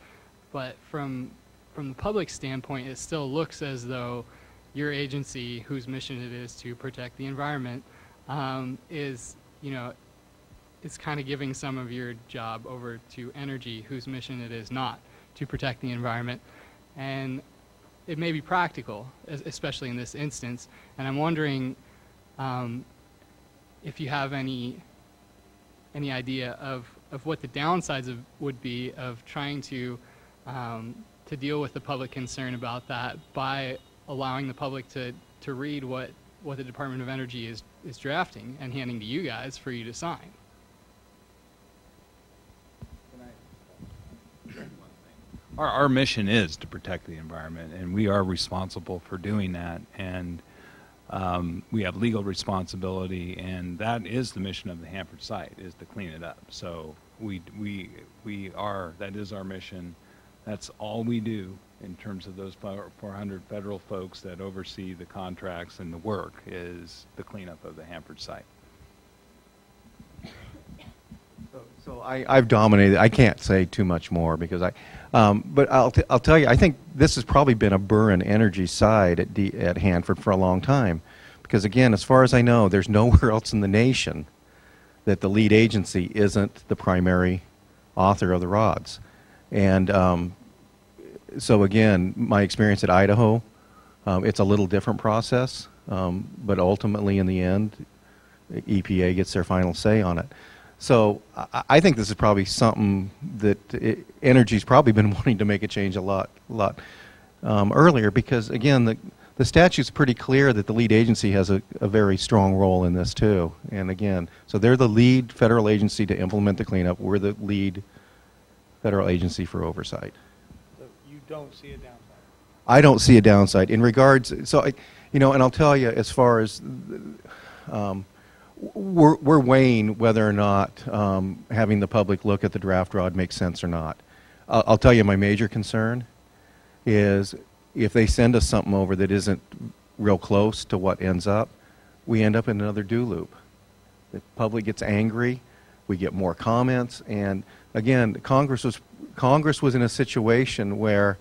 But from the public standpoint, it still looks as though your agency, whose mission it is to protect the environment, is it's kind of giving some of your job over to energy, whose mission it is not to protect the environment. And it may be practical, especially in this instance. And I'm wondering if you have any idea of what the downsides would be of trying to deal with the public concern about that by allowing the public to read what the Department of Energy is drafting and handing to you guys for you to sign. Our mission is to protect the environment, and we are responsible for doing that. And we have legal responsibility, and that is the mission of the Hanford site, is to clean it up. So that is our mission. That's all we do in terms of those 400 federal folks that oversee the contracts and the work, is the cleanup of the Hanford site. So I've dominated. I can't say too much more because but I'll tell you, I think this has probably been a burr and energy side at Hanford for a long time. Because again, as far as I know, there's nowhere else in the nation that the lead agency isn't the primary author of the rods. And so again, my experience at Idaho, it's a little different process, but ultimately in the end, EPA gets their final say on it. So I think this is probably something that Energy's probably been wanting to make a change a lot earlier, because again, the statute's pretty clear that the lead agency has a very strong role in this too. And again, so they're the lead federal agency to implement the cleanup. We're the lead federal agency for oversight. So you don't see a downside? I don't see a downside in regards. So and I'll tell you, as far as we're weighing whether or not having the public look at the draft rod makes sense or not. I'll tell you, my major concern is if they send us something over that isn't real close to what ends up, we end up in another do loop. The public gets angry, we get more comments, and again, Congress was in a situation where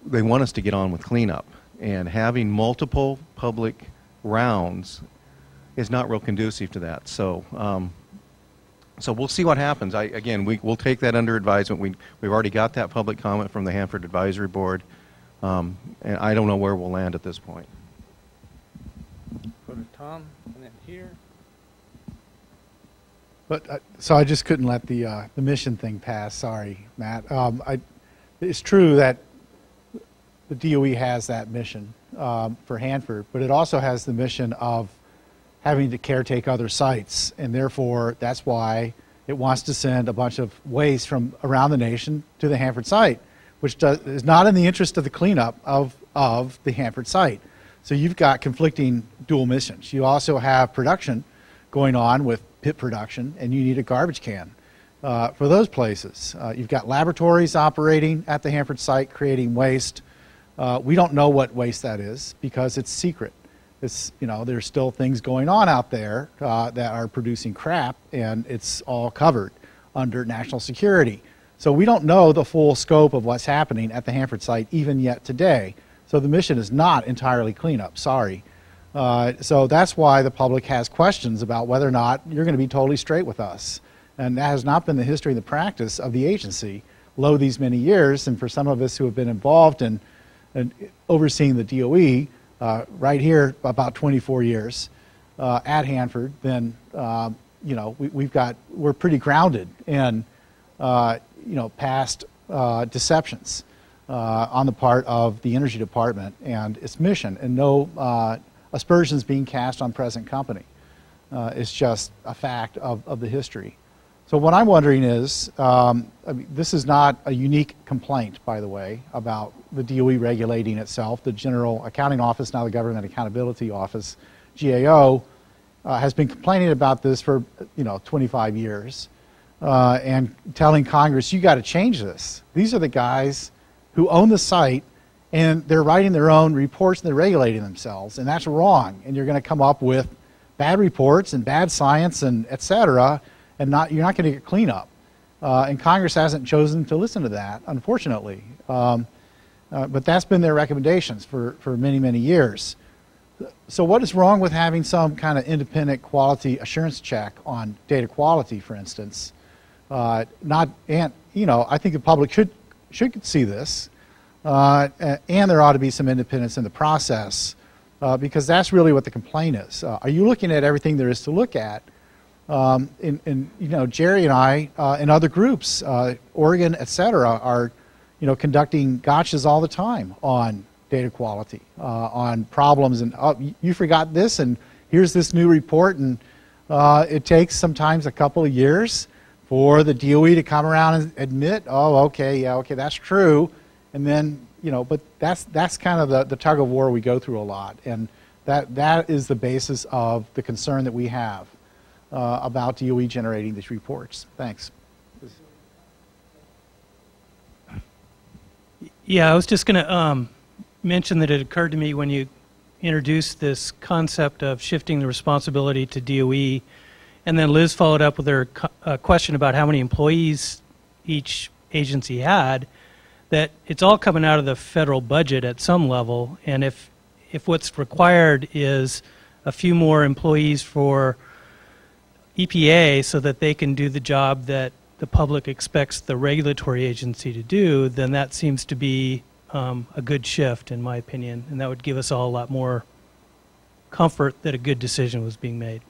they want us to get on with cleanup, and having multiple public rounds is not real conducive to that. So, so we'll see what happens. We'll take that under advisement. We've already got that public comment from the Hanford Advisory Board, and I don't know where we'll land at this point. Go to Tom, and then here. But so I just couldn't let the mission thing pass. Sorry, Matt. It's true that the DOE has that mission for Hanford, but it also has the mission of having to caretake other sites, and therefore that's why it wants to send a bunch of waste from around the nation to the Hanford site, which is not in the interest of the cleanup of the Hanford site. So you've got conflicting dual missions. You also have production going on with pit production, and you need a garbage can for those places. You've got laboratories operating at the Hanford site creating waste. We don't know what waste that is because it's secret. There's still things going on out there that are producing crap, and it's all covered under national security. So we don't know the full scope of what's happening at the Hanford site even yet today. So the mission is not entirely cleanup, sorry. So that's why the public has questions about whether or not you're going to be totally straight with us. And that has not been the history and the practice of the agency, lo these many years. And for some of us who have been involved in overseeing the DOE, right here about 24 years at Hanford, then we're pretty grounded in past deceptions on the part of the Energy Department and its mission, and no aspersions being cast on present company. It's just a fact of the history. So what I'm wondering is, this is not a unique complaint, by the way, about the DOE regulating itself. The General Accounting Office, now the Government Accountability Office, GAO, has been complaining about this for 25 years and telling Congress, you got to change this. These are the guys who own the site, and they're writing their own reports and they're regulating themselves, and that's wrong. And you're going to come up with bad reports and bad science and et cetera, and you're not going to get cleanup. And Congress hasn't chosen to listen to that, unfortunately. But that's been their recommendations for many, many years. So what is wrong with having some kind of independent quality assurance check on data quality, for instance? I think the public should see this, and there ought to be some independence in the process, because that's really what the complaint is. Are you looking at everything there is to look at? Jerry and I and other groups, Oregon, et cetera, are conducting gotchas all the time on data quality, on problems, and you forgot this, and here's this new report, and it takes sometimes a couple of years for the DOE to come around and admit, oh, okay, yeah, okay, that's true, and then but that's kind of the tug of war we go through a lot, and that is the basis of the concern that we have about DOE generating these reports. Thanks. Yeah, I was just going to mention that it occurred to me when you introduced this concept of shifting the responsibility to DOE And then Liz followed up with her question about how many employees each agency had, that it's all coming out of the federal budget at some level, and if what's required is a few more employees for EPA so that they can do the job that the public expects the regulatory agency to do, then that seems to be a good shift, in my opinion, and that would give us all a lot more comfort that a good decision was being made.